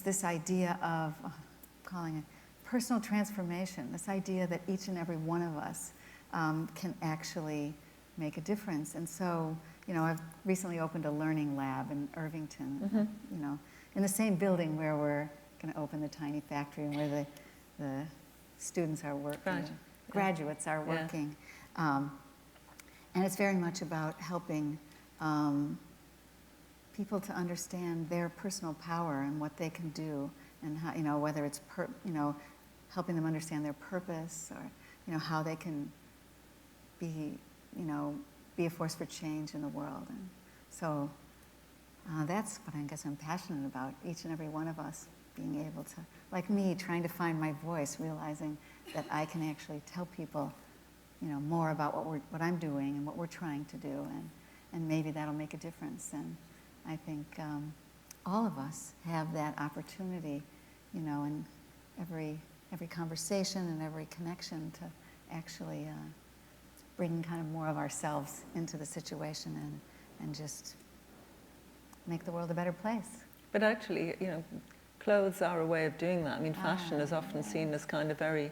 this idea of, calling it personal transformation, this idea that each and every one of us can actually make a difference. And so, you know, I've recently opened a learning lab in Irvington, you know, in the same building where we're going to open the tiny factory and where the students are working, graduates are working. And it's very much about helping people to understand their personal power and what they can do, and how, you know, whether it's you know, helping them understand their purpose, or, you know, how they can be, you know, be a force for change in the world. And so that's what I guess I'm passionate about, each and every one of us being able to, like me, trying to find my voice, realizing that I can actually tell people, you know, more about what I'm doing and what we're trying to do, and maybe that'll make a difference. And I think all of us have that opportunity, you know, in every conversation and every connection to actually bring kind of more of ourselves into the situation and just make the world a better place. But actually, you know, clothes are a way of doing that. I mean, fashion is often seen as kind of very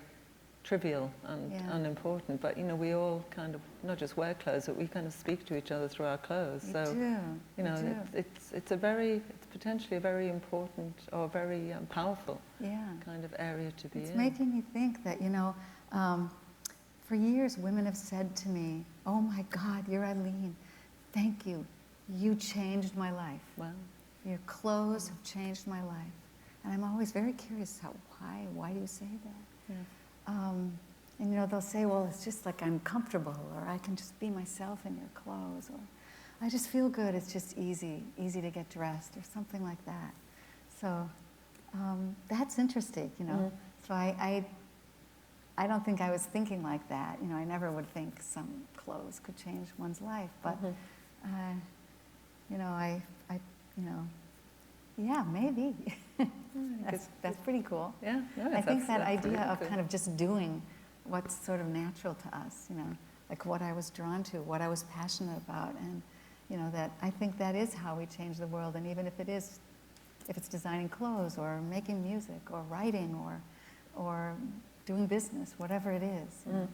trivial and unimportant, but, you know, we all kind of not just wear clothes, but we kind of speak to each other through our clothes. We so, do. you know, it's potentially a very important or very powerful kind of area to be in. It's making me think that, you know, for years women have said to me, "Oh my God, you're Eileen. Thank you. You changed my life. Wow. Your clothes have changed my life." And I'm always very curious, why do you say that? Yeah. And, you know, they'll say, well, it's just like I'm comfortable, or I can just be myself in your clothes, or I just feel good, it's just easy to get dressed, or something like that. So that's interesting, you know. So I don't think I was thinking like that. You know, I never would think some clothes could change one's life, but, you know, you know, yeah, maybe. That's pretty cool. Yeah, no, I think that idea really of cool. kind of just doing what's sort of natural to us, you know, like what I was drawn to, what I was passionate about, and, you know, that I think that is how we change the world. And even if it's designing clothes, or making music, or writing, or doing business, whatever it is, you know,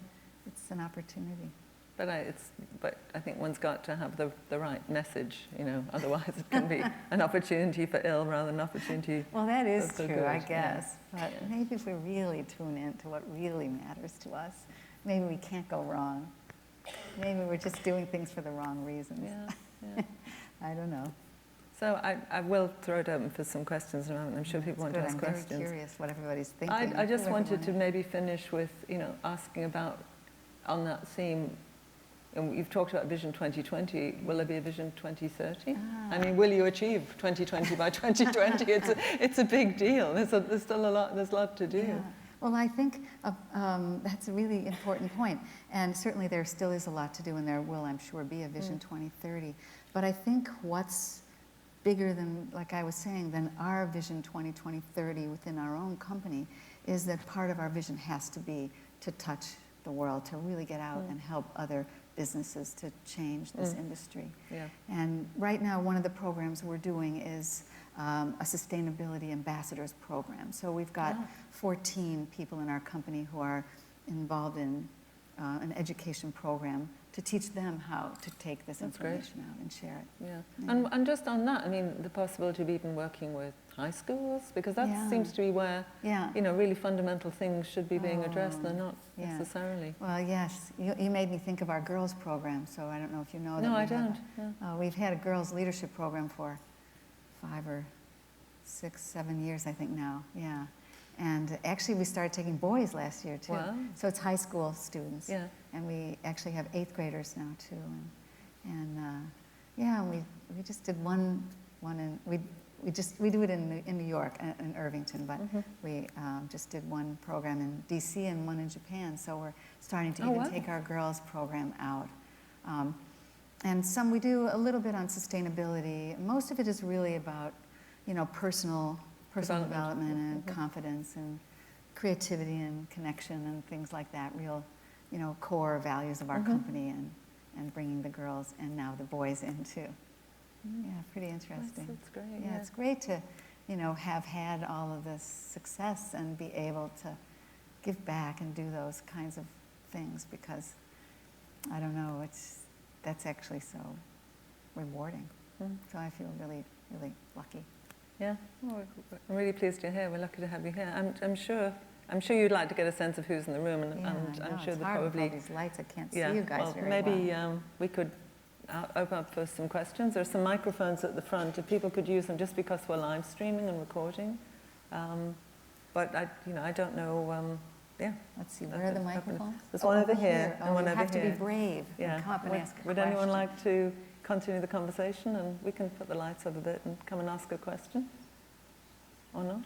it's an opportunity. But I think one's got to have the right message, you know, otherwise it can be an opportunity for ill rather than an opportunity. Well, that is for true, good. I guess. But maybe if we really tune in to what really matters to us, maybe we can't go wrong. Maybe we're just doing things for the wrong reasons. Yeah. I don't know. So I will throw it open for some questions in a moment. I'm sure people want to ask questions. I'm very curious what everybody's thinking. I just wanted to maybe finish with, you know, asking about, on that theme, and you've talked about Vision 2020. Will there be a Vision 2030? I mean, will you achieve 2020 by 2020? It's a big deal. There's still a lot to do. Yeah. Well, I think that's a really important point. And certainly there still is a lot to do, and there will, I'm sure, be a Vision 2030. But I think what's bigger than, like I was saying, than our Vision 2030 within our own company is that part of our vision has to be to touch the world, to really get out and help other businesses to change this industry. Yeah. And right now, one of the programs we're doing is a sustainability ambassadors program. So we've got 14 people in our company who are involved in an education program to teach them how to take this information out and share it. Yeah. And just on that, I mean, the possibility of even working with high schools, because that seems to be where, you know, really fundamental things should be being addressed. They're not necessarily. Well, yes. You made me think of our girls program, so I don't know if you know that. No, I don't. We've had a girls leadership program for 5 or 6, 7 years, I think now. Yeah. And actually, we started taking boys last year, too. Wow. So it's high school students. Yeah. And we actually have 8th graders now, too. And we just did one and we do it in New York, in Irvington, but we just did one program in DC and one in Japan, so we're starting to even take our girls program out. And some we do a little bit on sustainability. Most of it is really about, you know, personal development and confidence and creativity and connection and things like that, real, you know, core values of our company, and bringing the girls and now the boys in too. Yeah, pretty interesting. That's great. Yeah, it's great to, you know, have had all of this success and be able to give back and do those kinds of things, because, I don't know, that's actually so rewarding. So I feel really, really lucky. Yeah, well, I'm really pleased you're here. We're lucky to have you here. I'm sure you'd like to get a sense of who's in the room, and I'm sure it's that hard with probably all these lights. I can't see you guys well, very maybe well. we could open up for some questions. There's some microphones at the front. If people could use them, just because we're live streaming and recording. But I don't know. Let's see, where are the microphones? There's one over here and one you over have to be here. brave and come up and Would, ask a would question. anyone like to continue the conversation, and we can put the lights up a bit and come and ask a question, or not?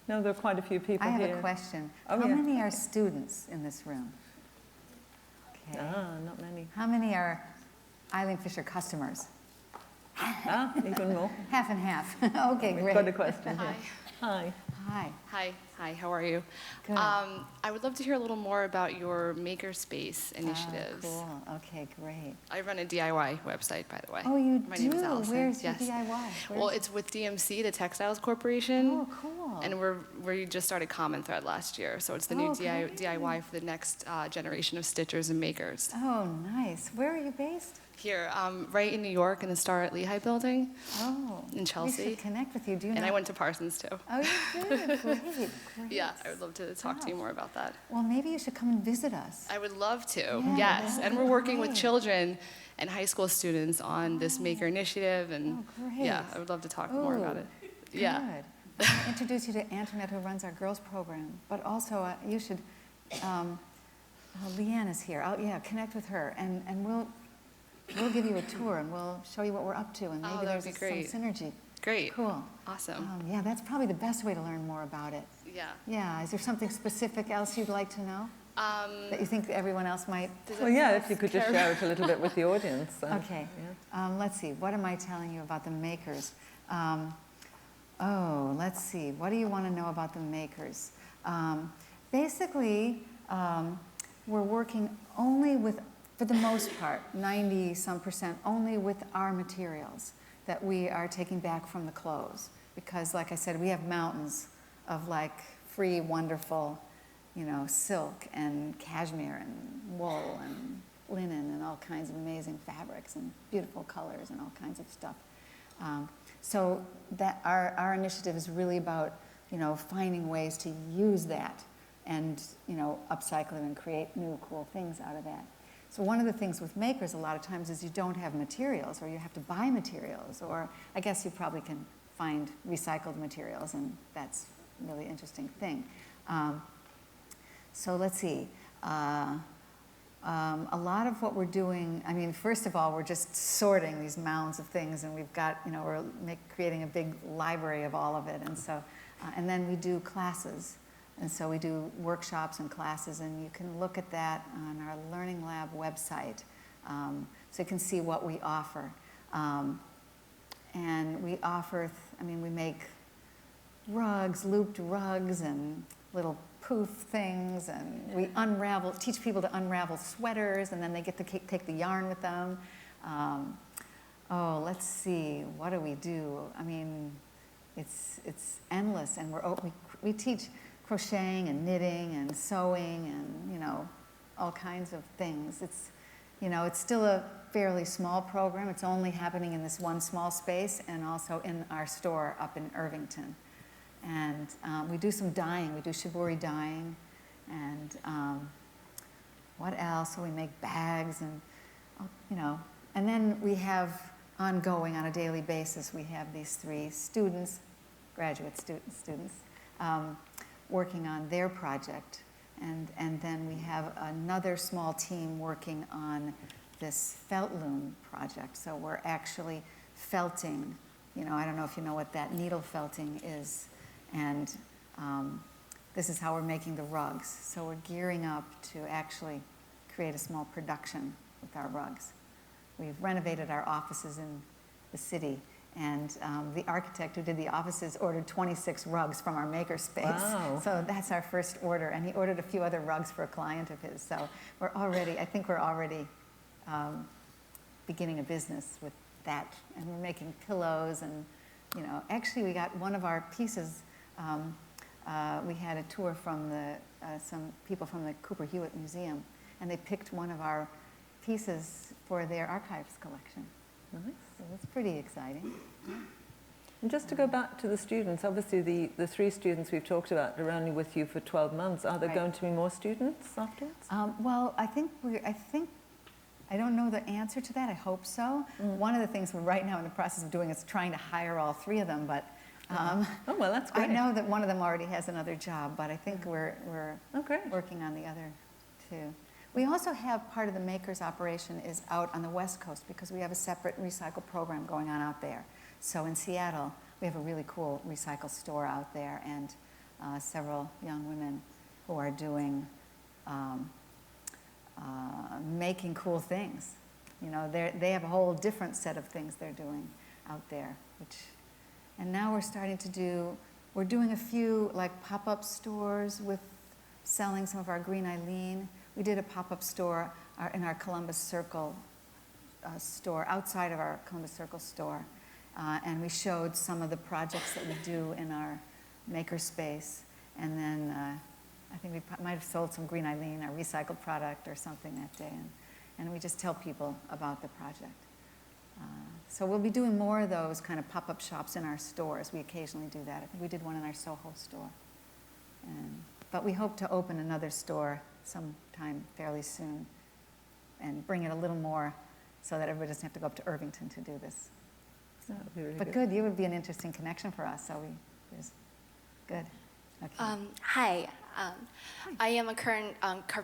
No, there are quite a few people I have here. a question. Oh, How yeah. many are students in this room? Okay. Not many. How many are Eileen Fisher customers? Even more. Half and half. Okay, We've great. got a question here. Hi. Hi. Hi. Hi, how are you? Good. I would love to hear a little more about your makerspace initiatives. Oh, cool. Okay, great. I run a DIY website, by the way. Oh, you My do? name is Allison. Where's Yes. your DIY? Well, it's with DMC, the Textiles Corporation. Oh, cool. And we just started Common Thread last year, so it's the new Oh, great. DIY for the next generation of stitchers and makers. Oh, nice. Where are you based? Here, right in New York, in the Star at Lehigh building. Oh. In We Chelsea. should connect with you. Do you know? And I went to Parsons too. Oh, you did? Great. Great. Yeah, I would love to talk to you more about that. Well, maybe you should come and visit us. I would love to, Yeah, yes. that And would we're be working with great. children and high school students on this maker initiative, and Oh, great. yeah, I would love to talk more about Ooh, it. Yeah. Good. I'll introduce you to Antoinette, who runs our girls program. But also, you should, Leanne is here. Connect with her, and we'll give you a tour, and we'll show you what we're up to, and Oh, maybe that would there's be great. some synergy. Great. Cool. Awesome. Yeah, that's probably the best way to learn more about it. Yeah. Yeah, is there something specific else you'd like to know that you think everyone else might? Well, yeah, if you could just share it a little bit with the audience. Okay. Let's see. What am I telling you about the makers? Let's see. What do you want to know about the makers? Basically, we're working only with, for the most part, 90-some%, only with our materials that we are taking back from the clothes. Because, like I said, we have mountains of like free, wonderful, silk and cashmere and wool and linen and all kinds of amazing fabrics and beautiful colors and all kinds of stuff. So that our initiative is really about, finding ways to use that and, upcycle it and create new cool things out of that. So one of the things with makers a lot of times is you don't have materials, or you have to buy materials, or I guess you probably can find recycled materials, and that's a really interesting thing. So let's see. A lot of what we're doing, first of all, we're just sorting these mounds of things, and we've got, we're creating a big library of all of it, and so, and then we do classes, and so we do workshops and classes, and you can look at that on our Learning Lab website, so you can see what we offer. And we offer, we make rugs, looped rugs, and little poof things, and we teach people to unravel sweaters, and then they get to take the yarn with them. Let's see, what do we do? It's endless, and we teach crocheting and knitting and sewing and, all kinds of things. It's still a fairly small program. It's only happening in this one small space and also in our store up in Irvington. And we do some dyeing. We do shibori dyeing. And what else? We make bags and, and then we have ongoing on a daily basis, we have these 3 students, graduate students, working on their project. And then we have another small team working on this felt loom project. So we're actually felting. You know, I don't know if you know what that needle felting is. And this is how we're making the rugs. So we're gearing up to actually create a small production with our rugs. We've renovated our offices in the city, and the architect who did the offices ordered 26 rugs from our makerspace. Wow. So that's our first order, and he ordered a few other rugs for a client of his. So I think we're already beginning a business with that, and we're making pillows, and you know, actually we got one of our pieces. We had a tour from some people from the Cooper Hewitt Museum, and they picked one of our pieces for their archives collection. Nice. So that's pretty exciting. And just to go back to the students, obviously the 3 students we've talked about are only with you for 12 months. Are there Right. going to be more students afterwards? Well, I don't know the answer to that. I hope so. One of the things we're right now in the process of doing is trying to hire all 3 of them, but Oh, well, that's great. I know that one of them already has another job, but I think we're Oh, great. working on the other 2. We also have part of the makers operation is out on the West Coast because we have a separate recycle program going on out there. So in Seattle, we have a really cool recycle store out there, and several young women who are doing, making cool things. You know, they have a whole different set of things they're doing out there, and now we're doing a few like pop-up stores with selling some of our Green Eileen. We did a pop-up store in our Columbus Circle store, outside of our Columbus Circle store, and we showed some of the projects that we do in our makerspace. And then I think we might have sold some Green Eileen, our recycled product or something that day, and we just tell people about the project. So we'll be doing more of those kind of pop-up shops in our stores. We occasionally do that. I think we did one in our Soho store. But we hope to open another store sometime fairly soon and bring it a little more so that everybody doesn't have to go up to Irvington to do this. That would be really But good, you would be an interesting connection for us, so good. Okay. Hi, I am a current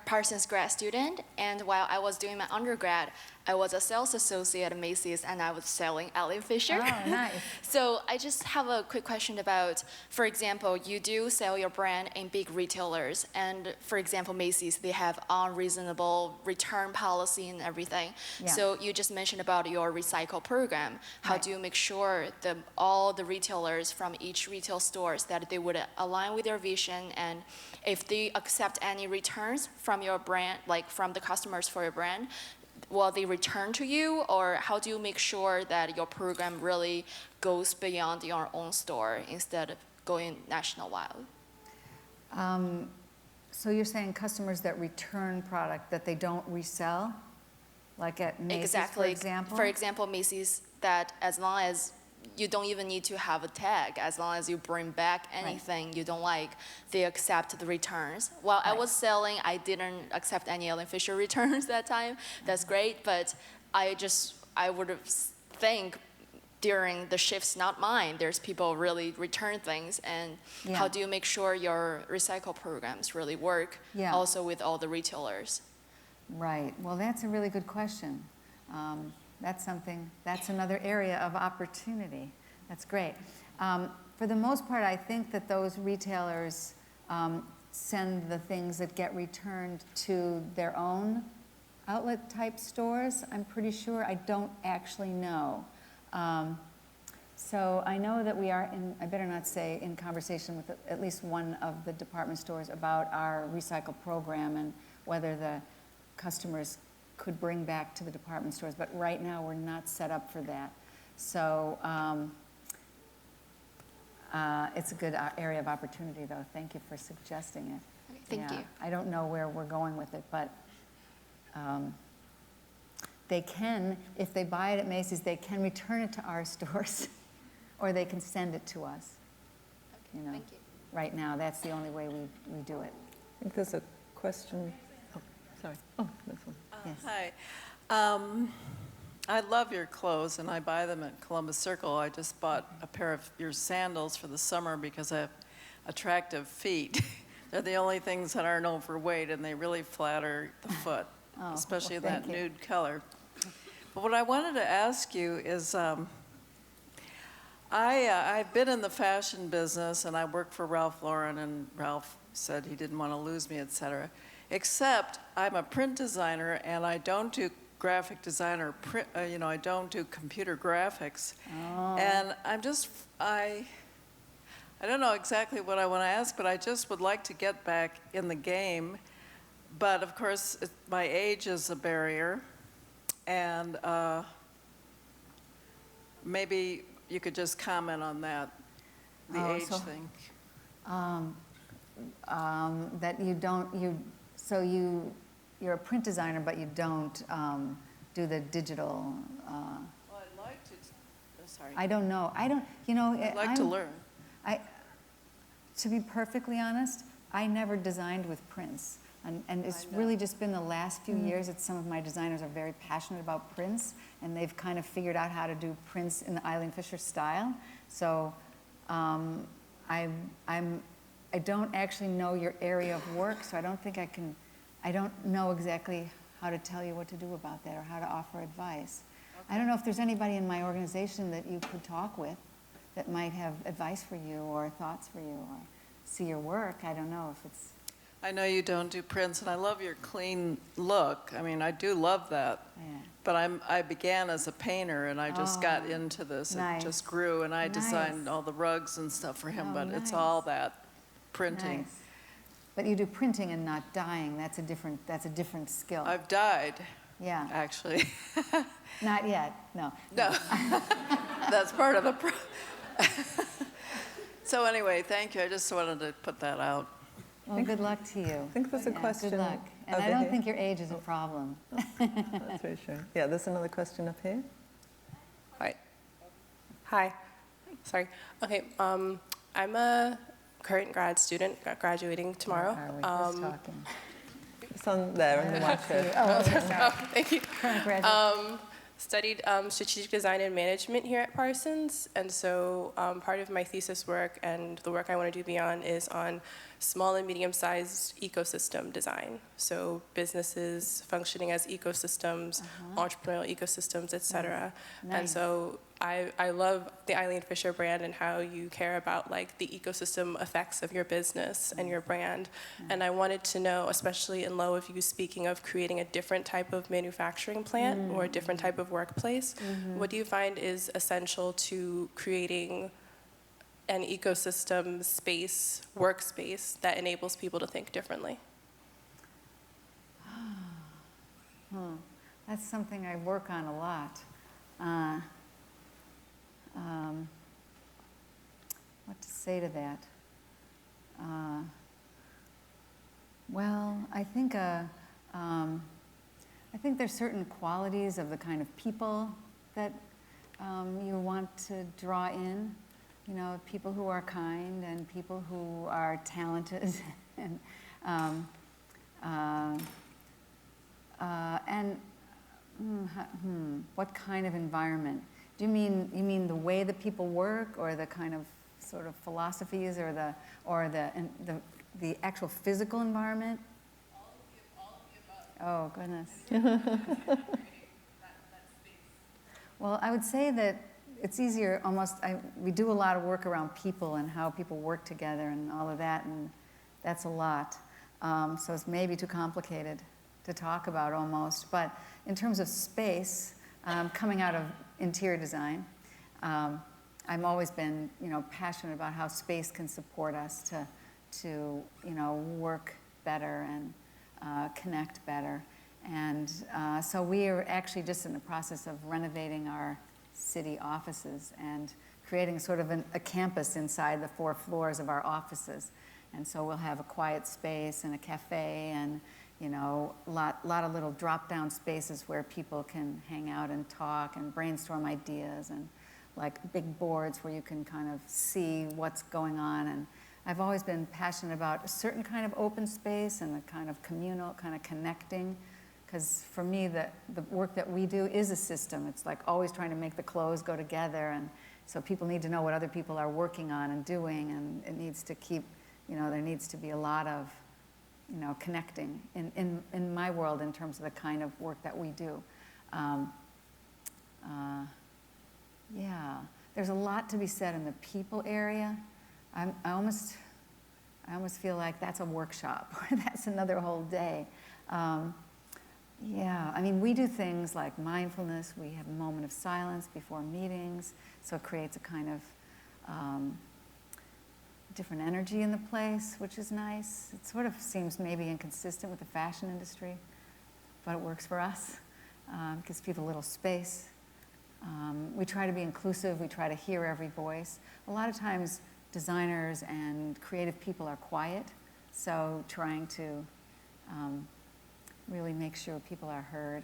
Parsons grad student, and while I was doing my undergrad, I was a sales associate at Macy's, and I was selling Eileen Fisher. Oh, nice. So I just have a quick question about, for example, you do sell your brand in big retailers, and for example, Macy's, they have unreasonable return policy and everything. Yeah. So you just mentioned about your recycle program. How Right. do you make sure that all the retailers from each retail stores that they would align with their vision, and if they accept any returns from your brand, like from the customers for your brand, will they return to you, or how do you make sure that your program really goes beyond your own store instead of going national-wide? So you're saying customers that return product that they don't resell, like at Macy's, Exactly. for example? For example, Macy's, that as long as you don't even need to have a tag, as long as you bring back anything you don't like, they accept the returns. While I Right. was selling, I didn't accept any Eileen Fisher returns that time. That's great, but I would have think during the shifts, not mine, there's people really return things, and Yeah. how do you make sure your recycle programs really work Yeah. also with all the retailers? Right. Well, that's a really good question. That's another area of opportunity. That's great. For the most part, I think that those retailers send the things that get returned to their own outlet type stores, I'm pretty sure. I don't actually know. So I know that we are I better not say, in conversation with at least one of the department stores about our recycle program and whether the customers could bring back to the department stores, but right now we're not set up for that. So it's a good area of opportunity, though. Thank you for suggesting it. Thank you. I don't know where we're going with it, but they can, if they buy it at Macy's, they can return it to our stores, or they can send it to us. You know, Thank you. right now, that's the only way we do it. I think there's a question. Oh, sorry. Oh, this one. Yes. Hi. I love your clothes, and I buy them at Columbus Circle. I just bought a pair of your sandals for the summer because I have attractive feet. They're the only things that aren't overweight, and they really flatter the foot, Oh, especially well, that thank you. nude color. But what I wanted to ask you is, I've been in the fashion business, and I worked for Ralph Lauren, and Ralph said he didn't want to lose me, et cetera. Except I'm a print designer, and I don't do graphic design or print, I don't do computer graphics. Oh. And I don't know exactly what I want to ask, but I just would like to get back in the game. But of course, my age is a barrier, and maybe you could just comment on that, the age thing. That you don't, you're a print designer, but you don't do the digital. Well, I'd like to, sorry. I don't know. I'd like to learn. To be perfectly honest, I never designed with prints. And it's really just been the last few years that some of my designers are very passionate about prints, and they've kind of figured out how to do prints in the Eileen Fisher style. So I don't actually know your area of work, so I don't think I don't know exactly how to tell you what to do about that or how to offer advice. Okay. I don't know if there's anybody in my organization that you could talk with that might have advice for you or thoughts for you or see your work. I don't know if it's... I know you don't do prints, and I love your clean look. I mean, I do love that. Yeah. But I began as a painter, and I just got into this. Nice. It just grew, and I Nice. designed all the rugs and stuff for him, but it's nice. all that printing. Nice. But you do printing and not dyeing. That's a different skill. I've dyed, Yeah. actually. Not yet. No. No, that's part of the So anyway, thank you. I just wanted to put that out. Well, good luck to you. I think there's a question. Good luck. And over I don't here. think your age is a problem. That's reassuring. Yeah, there's another question up here. Hi. Sorry. Okay. I'm a current grad student, graduating tomorrow. Are we just talking? It's on there in the white shirt. Oh, thank you. Current graduate. Studied strategic design and management here at Parsons, and so part of my thesis work and the work I want to do beyond is on small and medium-sized ecosystem design. So businesses functioning as ecosystems, entrepreneurial ecosystems, et cetera. Nice. And so I love the Eileen Fisher brand and how you care about like the ecosystem effects of your business and your brand. And I wanted to know, especially in low of you speaking of creating a different type of manufacturing plant or a different type of workplace, what do you find is essential to creating an ecosystem space, workspace that enables people to think differently? That's something I work on a lot. What to say to that? Well, I think there's certain qualities of the kind of people that you want to draw in. You know, people who are kind and people who are talented, and what kind of environment? Do you mean the way that people work, or the kind of sort of philosophies, or the actual physical environment? All of the above. Oh goodness. Well, I would say that it's easier we do a lot of work around people and how people work together and all of that, and that's a lot. So it's maybe too complicated to talk about almost. But in terms of space, coming out of interior design, I've always been, passionate about how space can support us to work better and connect better. And so we are actually just in the process of renovating our city offices and creating sort of a campus inside the 4 floors of our offices. And so we'll have a quiet space and a cafe and, a lot of little drop-down spaces where people can hang out and talk and brainstorm ideas, and like big boards where you can kind of see what's going on. And I've always been passionate about a certain kind of open space and the kind of communal, kind of connecting. Because for me, the work that we do is a system. It's like always trying to make the clothes go together. And so people need to know what other people are working on and doing. And it needs to keep, there needs to be a lot of, connecting in my world in terms of the kind of work that we do. Yeah. there's a lot to be said in the people area. I almost feel like that's a workshop, or that's another whole day. Yeah, I mean, we do things like mindfulness. We have a moment of silence before meetings, so it creates a kind of different energy in the place, which is nice. It sort of seems maybe inconsistent with the fashion industry, but it works for us. Gives people a little space. We try to be inclusive. We try to hear every voice. A lot of times, designers and creative people are quiet, so trying to really make sure people are heard.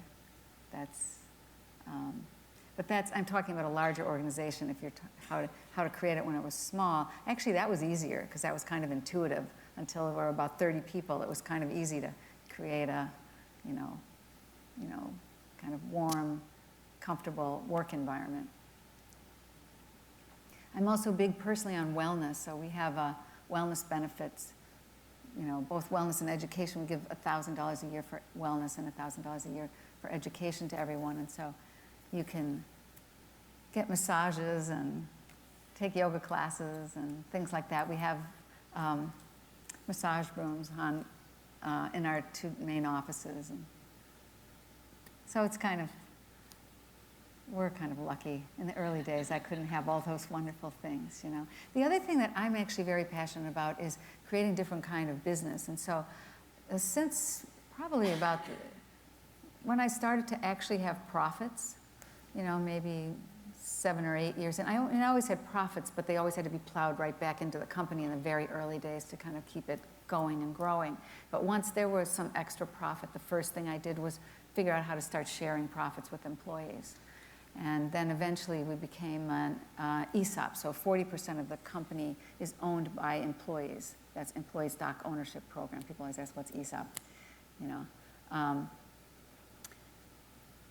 I'm talking about a larger organization. If you're how to create it when it was small, actually that was easier because that was kind of intuitive. Until there were about 30 people, it was kind of easy to create a, kind of warm, comfortable work environment. I'm also big personally on wellness, so we have wellness benefits. Both wellness and education. We give $1,000 a year for wellness and $1,000 a year for education to everyone, and so you can get massages and take yoga classes and things like that. We have massage rooms in our 2 main offices, and so it's we're kind of lucky. In the early days, I couldn't have all those wonderful things, The other thing that I'm actually very passionate about is creating different kind of business. And so since probably about when I started to actually have profits, maybe 7 or 8 years, and I always had profits, but they always had to be plowed right back into the company in the very early days to kind of keep it going and growing. But once there was some extra profit, the first thing I did was figure out how to start sharing profits with employees. And then eventually we became an ESOP, so 40% of the company is owned by employees. That's Employee Stock Ownership Program. People always ask, what's ESOP?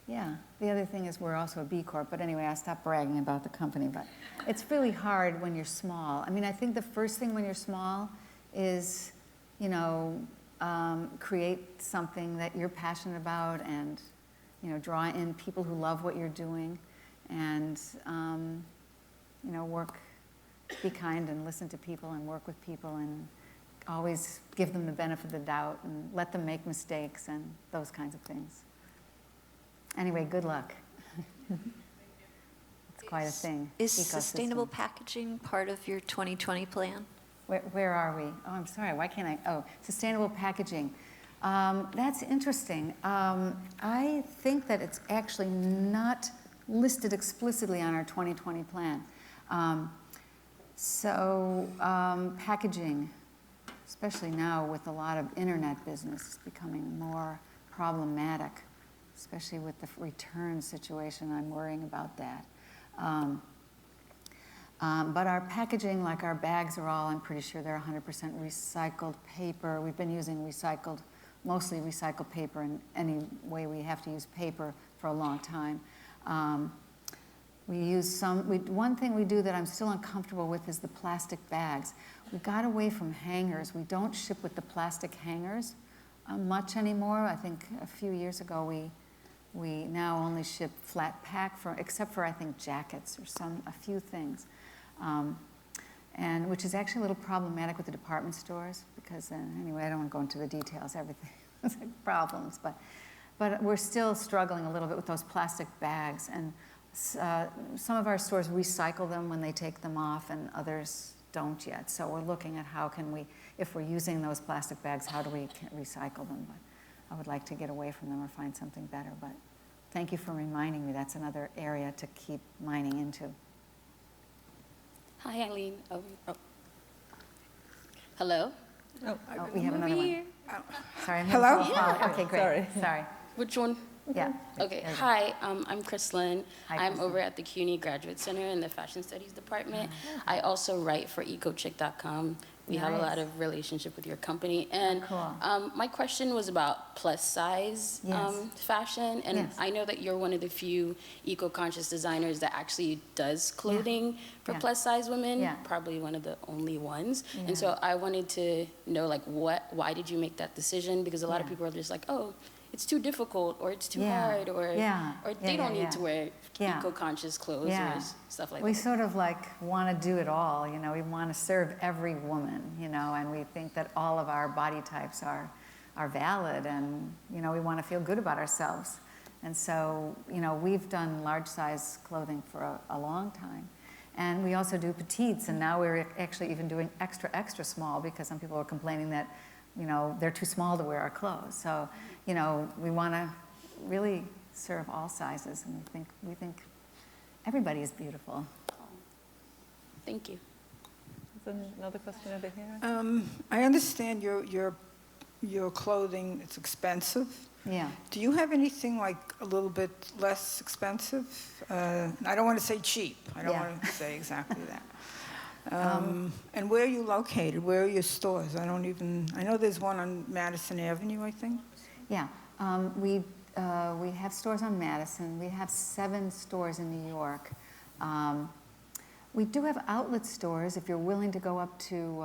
Yeah, the other thing is we're also a B Corp, but anyway, I stopped bragging about the company, but it's really hard when you're small. I mean, I think the first thing when you're small is, create something that you're passionate about and draw in people who love what you're doing, and work, be kind and listen to people and work with people and always give them the benefit of the doubt and let them make mistakes and those kinds of things. Anyway, good luck. It's quite a thing. Is sustainable packaging part of your 2020 plan? Where are we? Oh, I'm sorry, why can't I? Oh, sustainable packaging. That's interesting. I think that it's actually not listed explicitly on our 2020 plan. Packaging, especially now with a lot of internet business, is becoming more problematic, especially with the return situation. I'm worrying about that. But our packaging, like our bags are all, I'm pretty sure they're 100% recycled paper. We've been using mostly recycled paper in any way we have to use paper for a long time. One thing we do that I'm still uncomfortable with is the plastic bags. We got away from hangers. We don't ship with the plastic hangers much anymore. I think a few years ago we now only ship flat pack except for I think jackets or a few things. And which is actually a little problematic with the department stores because anyway, I don't want to go into the details, everything. It's like problems, but we're still struggling a little bit with those plastic bags, and some of our stores recycle them when they take them off and others don't yet. So we're looking at how can we, if we're using those plastic bags, how do we recycle them? But I would like to get away from them or find something better, but thank you for reminding me. That's another area to keep mining into. Hi, Eileen. Hello? Oh, we have another one. Sorry, I'm Hello? Okay, great. Sorry. Which one? Yeah. Okay. Hi, I'm Chris Lynn. Hi, I'm Chris over at the CUNY Graduate Center in the Fashion Studies Department. I also write for ecochick.com. We have a lot of relationship with your company. And Cool. my question was about plus size fashion. And Yes. I know that you're one of the few eco-conscious designers that actually does clothing for Yeah. plus size women, Yeah. probably one of the only ones. Yeah. And so I wanted to know, like, why did you make that decision? Because a lot of Yeah. people are just like, oh, it's too difficult or it's too Yeah. hard or Yeah. or Yeah, they don't yeah, need to wear Yeah. eco-conscious clothes Yeah. or stuff like We that. sort of like want to do it all, you know, we want to serve every woman, you know, and we think that all of our body types are valid, and, you know, we want to feel good about ourselves. And so, you know, we've done large size clothing for a long time. And we also do petites, and now we're actually even doing extra, extra small, because some people are complaining that, you know, they're too small to wear our clothes. So, you know, we want to really serve all sizes, and we think everybody is beautiful. Thank you. Is there another question over here? I understand your clothing, it's expensive. Yeah. Do you have anything like a little bit less expensive? I don't want to say cheap. I don't Yeah. want to say exactly that. And where are you located? Where are your stores? I know there's one on Madison Avenue, I think. Yeah, we have stores on Madison. We have 7 stores in New York. We do have outlet stores if you're willing to go up to,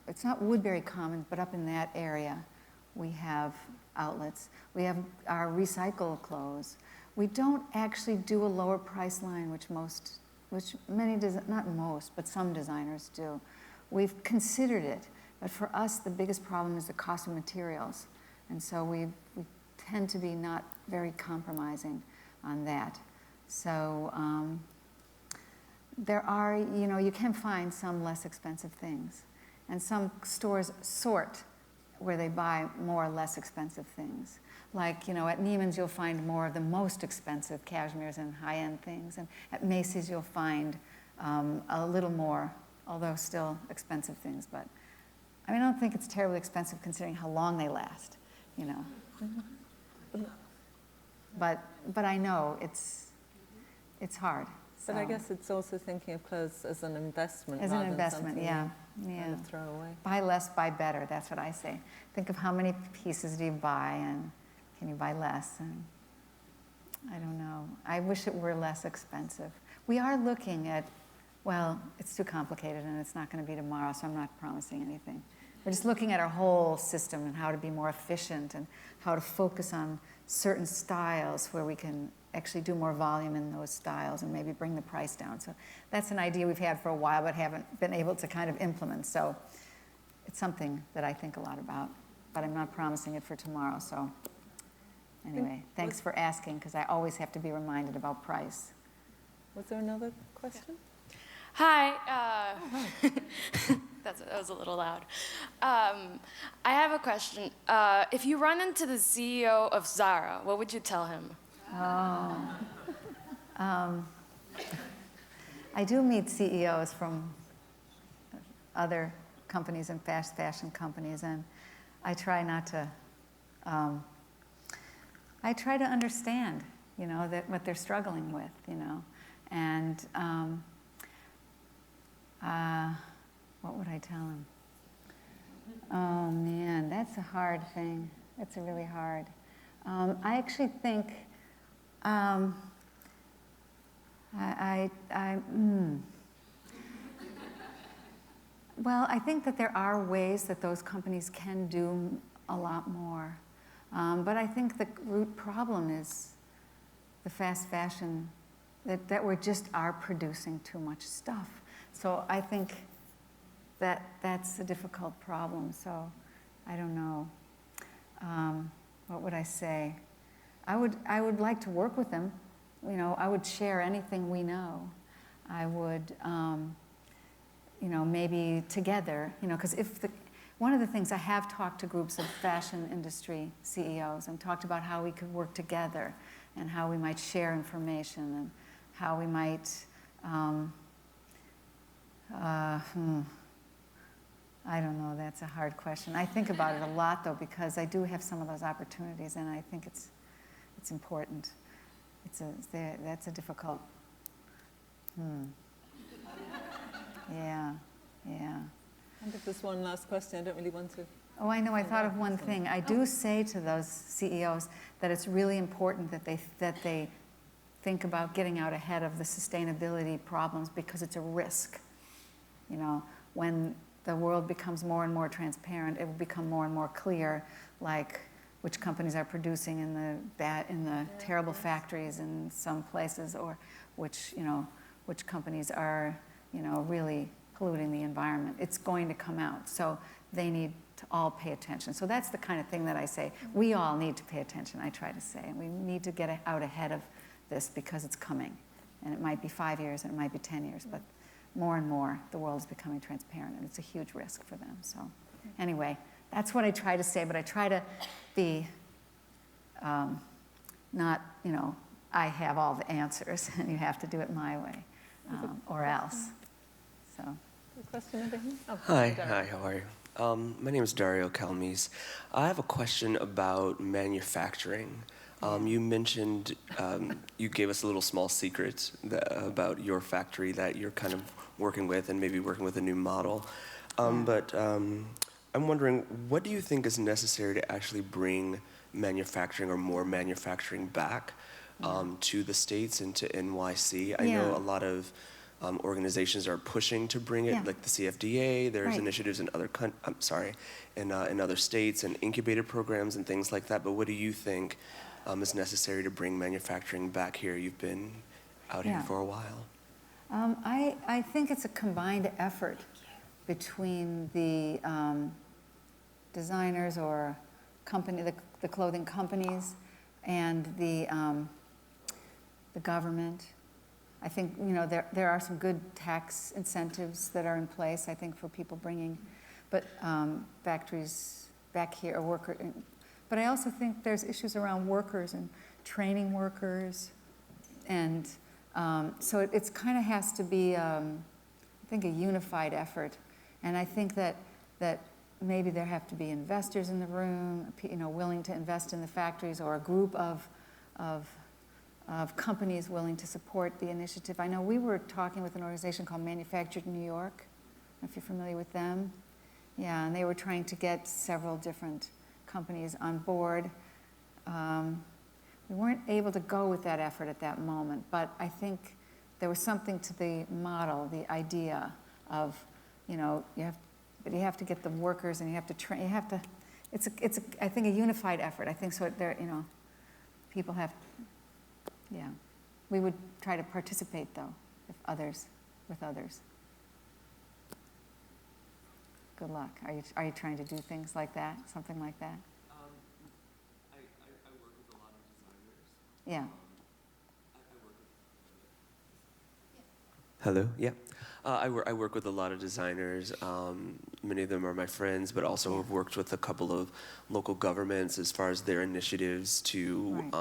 it's not Woodbury Commons, but up in that area, we have outlets. We have our recycled clothes. We don't actually do a lower price line, which many, not most, but some designers do. We've considered it, but for us, the biggest problem is the cost of materials. And so we tend to be not very compromising on that. So there are, you know, you can find some less expensive things. And some stores sort where they buy more or less expensive things. Like, you know, at Neiman's you'll find more of the most expensive cashmeres and high-end things. And at Macy's you'll find a little more, although still expensive things. But I mean, I don't think it's terribly expensive considering how long they last, you know. But I know it's hard. But I so. guess it's also thinking of clothes as an investment As rather an than investment, something yeah, you yeah. kind of throw away. Buy less, buy better, that's what I say. Think of how many pieces do you buy, and can you buy less? And I don't know. I wish it were less expensive. We are looking at, well, it's too complicated and it's not going to be tomorrow, so I'm not promising anything. We're just looking at our whole system and how to be more efficient and how to focus on certain styles where we can actually do more volume in those styles and maybe bring the price down. So that's an idea we've had for a while but haven't been able to kind of implement. So it's something that I think a lot about, but I'm not promising it for tomorrow. So anyway, thanks for asking, because I always have to be reminded about price. Was there another question? Hi. That was a little loud. I have a question. If you run into the CEO of Zara, what would you tell him? Oh. I do meet CEOs from other companies and fast fashion companies, and I try not to, I try to understand, you know, that what they're struggling with, you know, and what would I tell them? Oh man, that's a hard thing. That's a really hard. I actually think well, I think that there are ways that those companies can do a lot more. But I think the root problem is the fast fashion, that we just are producing too much stuff. So I think that that's a difficult problem. So I don't know. What would I say? I would like to work with them. You know, I would share anything we know. I would, you know, maybe together, you know, because one of the things I have talked to groups of fashion industry CEOs and talked about how we could work together and how we might share information and how we might, I don't know, that's a hard question. I think about it a lot though, because I do have some of those opportunities and I think it's important. That's a difficult, Yeah. And if there's one last question, I don't really want to. Oh, I know, I thought of one thing. I do say to those CEOs that it's really important that they think about getting out ahead of the sustainability problems, because it's a risk. You know, when the world becomes more and more transparent, it will become more and more clear, like which companies are producing in the terrible factories in some places, or which companies are, really polluting the environment. It's going to come out. So they need to all pay attention. So that's the kind of thing that I say. We all need to pay attention, I try to say. And we need to get out ahead of this because it's coming. And it might be 5 years and it might be 10 years, but more and more the world is becoming transparent, and it's a huge risk for them. So anyway, that's what I try to say, but I try to be not, I have all the answers and you have to do it my way, or else. So. Question over here? Oh, Hi, Dario. how are you? My name is Dario Calmes. I have a question about manufacturing. You mentioned, you gave us a little small secret about your factory that you're kind of working with and maybe working with a new model. But I'm wondering, what do you think is necessary to actually bring manufacturing or more manufacturing back to the States and to NYC? I know a lot of organizations are pushing to bring it, like the CFDA. There's initiatives in other in other states and incubator programs and things like that. But what do you think is necessary to bring manufacturing back here? You've been out here for a while. I think it's a combined effort between the designers or the clothing companies and the government. I think, there are some good tax incentives that are in place, I think, for people bringing factories back here, or but I also think there's issues around workers and training workers. And so it's kind of has to be, I think, a unified effort. And I think that maybe there have to be investors in the room, willing to invest in the factories, or a group of companies willing to support the initiative. I know we were talking with an organization called Manufactured New York, if you're familiar with them. Yeah, and they were trying to get several different companies on board. We weren't able to go with that effort at that moment, but I think there was something to the model, the idea of, you have to get the workers and you have to train, it's I think a unified effort. I think so there, people have, we would try to participate though, with others. Good luck. Are you trying to do things like that, something like that? I work with a lot of designers. Yeah. Hello, yeah. I work with a lot of designers. Many of them are my friends, but also have worked with a couple of local governments as far as their initiatives to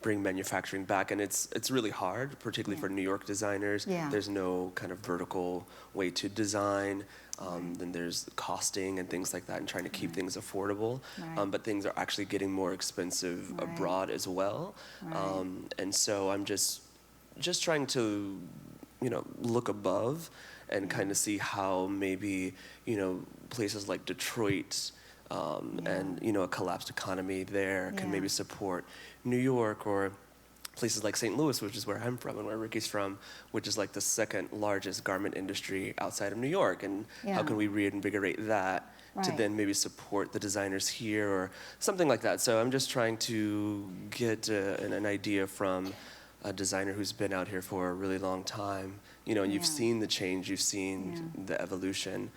bring manufacturing back. And it's really hard, particularly for New York designers. Yeah. There's no kind of vertical way to design. Then there's costing and things like that, and trying to keep things affordable. But things are actually getting more expensive abroad as well. And so I'm just trying to look above and kind of see how maybe, places like Detroit and, a collapsed economy there can maybe support New York, or places like St. Louis, which is where I'm from and where Ricky's from, which is like the second largest garment industry outside of New York. And how can we reinvigorate that to then maybe support the designers here or something like that. So I'm just trying to get an idea from a designer who's been out here for a really long time, and you've seen the change, you've seen the evolution,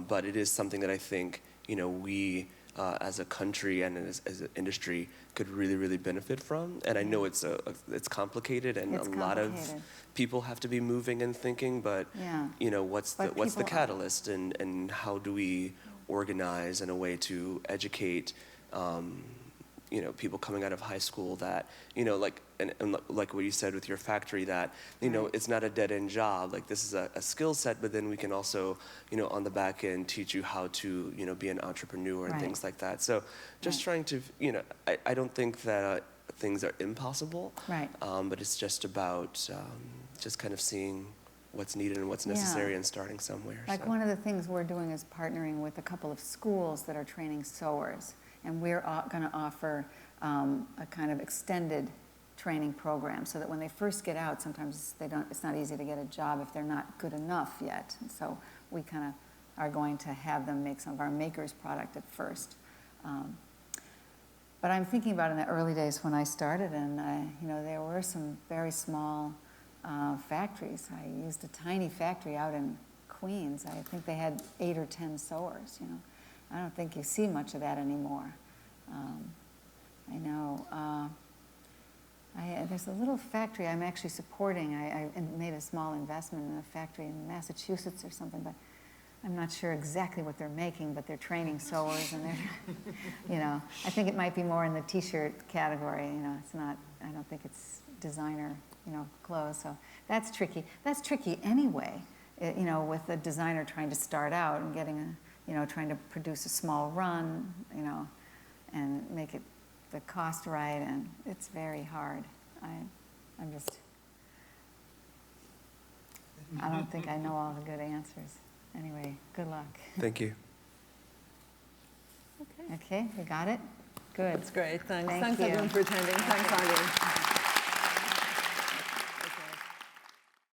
but it is something that I think, we as a country and as an industry could really, really benefit from. And I know it's complicated, and a lot of people have to be moving and thinking, but what's the catalyst, and how do we organize in a way to educate people coming out of high school that, like what you said with your factory, that, it's not a dead-end job. Like, this is a skill set, but then we can also, on the back end, teach you how to, be an entrepreneur and things like that. So just trying to, I don't think that things are impossible, but it's just about just kind of seeing what's needed and what's necessary and starting somewhere. Like, one of the things we're doing is partnering with a couple of schools that are training sewers. And we're going to offer a kind of extended training program, so that when they first get out, sometimes it's not easy to get a job if they're not good enough yet. And so we kind of are going to have them make some of our makers product at first. But I'm thinking about in the early days when I started, and there were some very small factories. I used a tiny factory out in Queens. I think they had 8 or 10 sewers. I don't think you see much of that anymore. I know. There's a little factory I'm actually supporting. I made a small investment in a factory in Massachusetts or something, but I'm not sure exactly what they're making, but they're training sewers, and they're, I think it might be more in the T-shirt category. It's not. I don't think it's designer, clothes. So that's tricky. That's tricky anyway. With a designer trying to start out and getting trying to produce a small run, and make it the cost right, and it's very hard. I don't think I know all the good answers. Anyway, good luck. Thank you. Okay, you got it? Good. That's great. Thanks. Thank Thanks you. everyone for attending. Thanks, Eileen.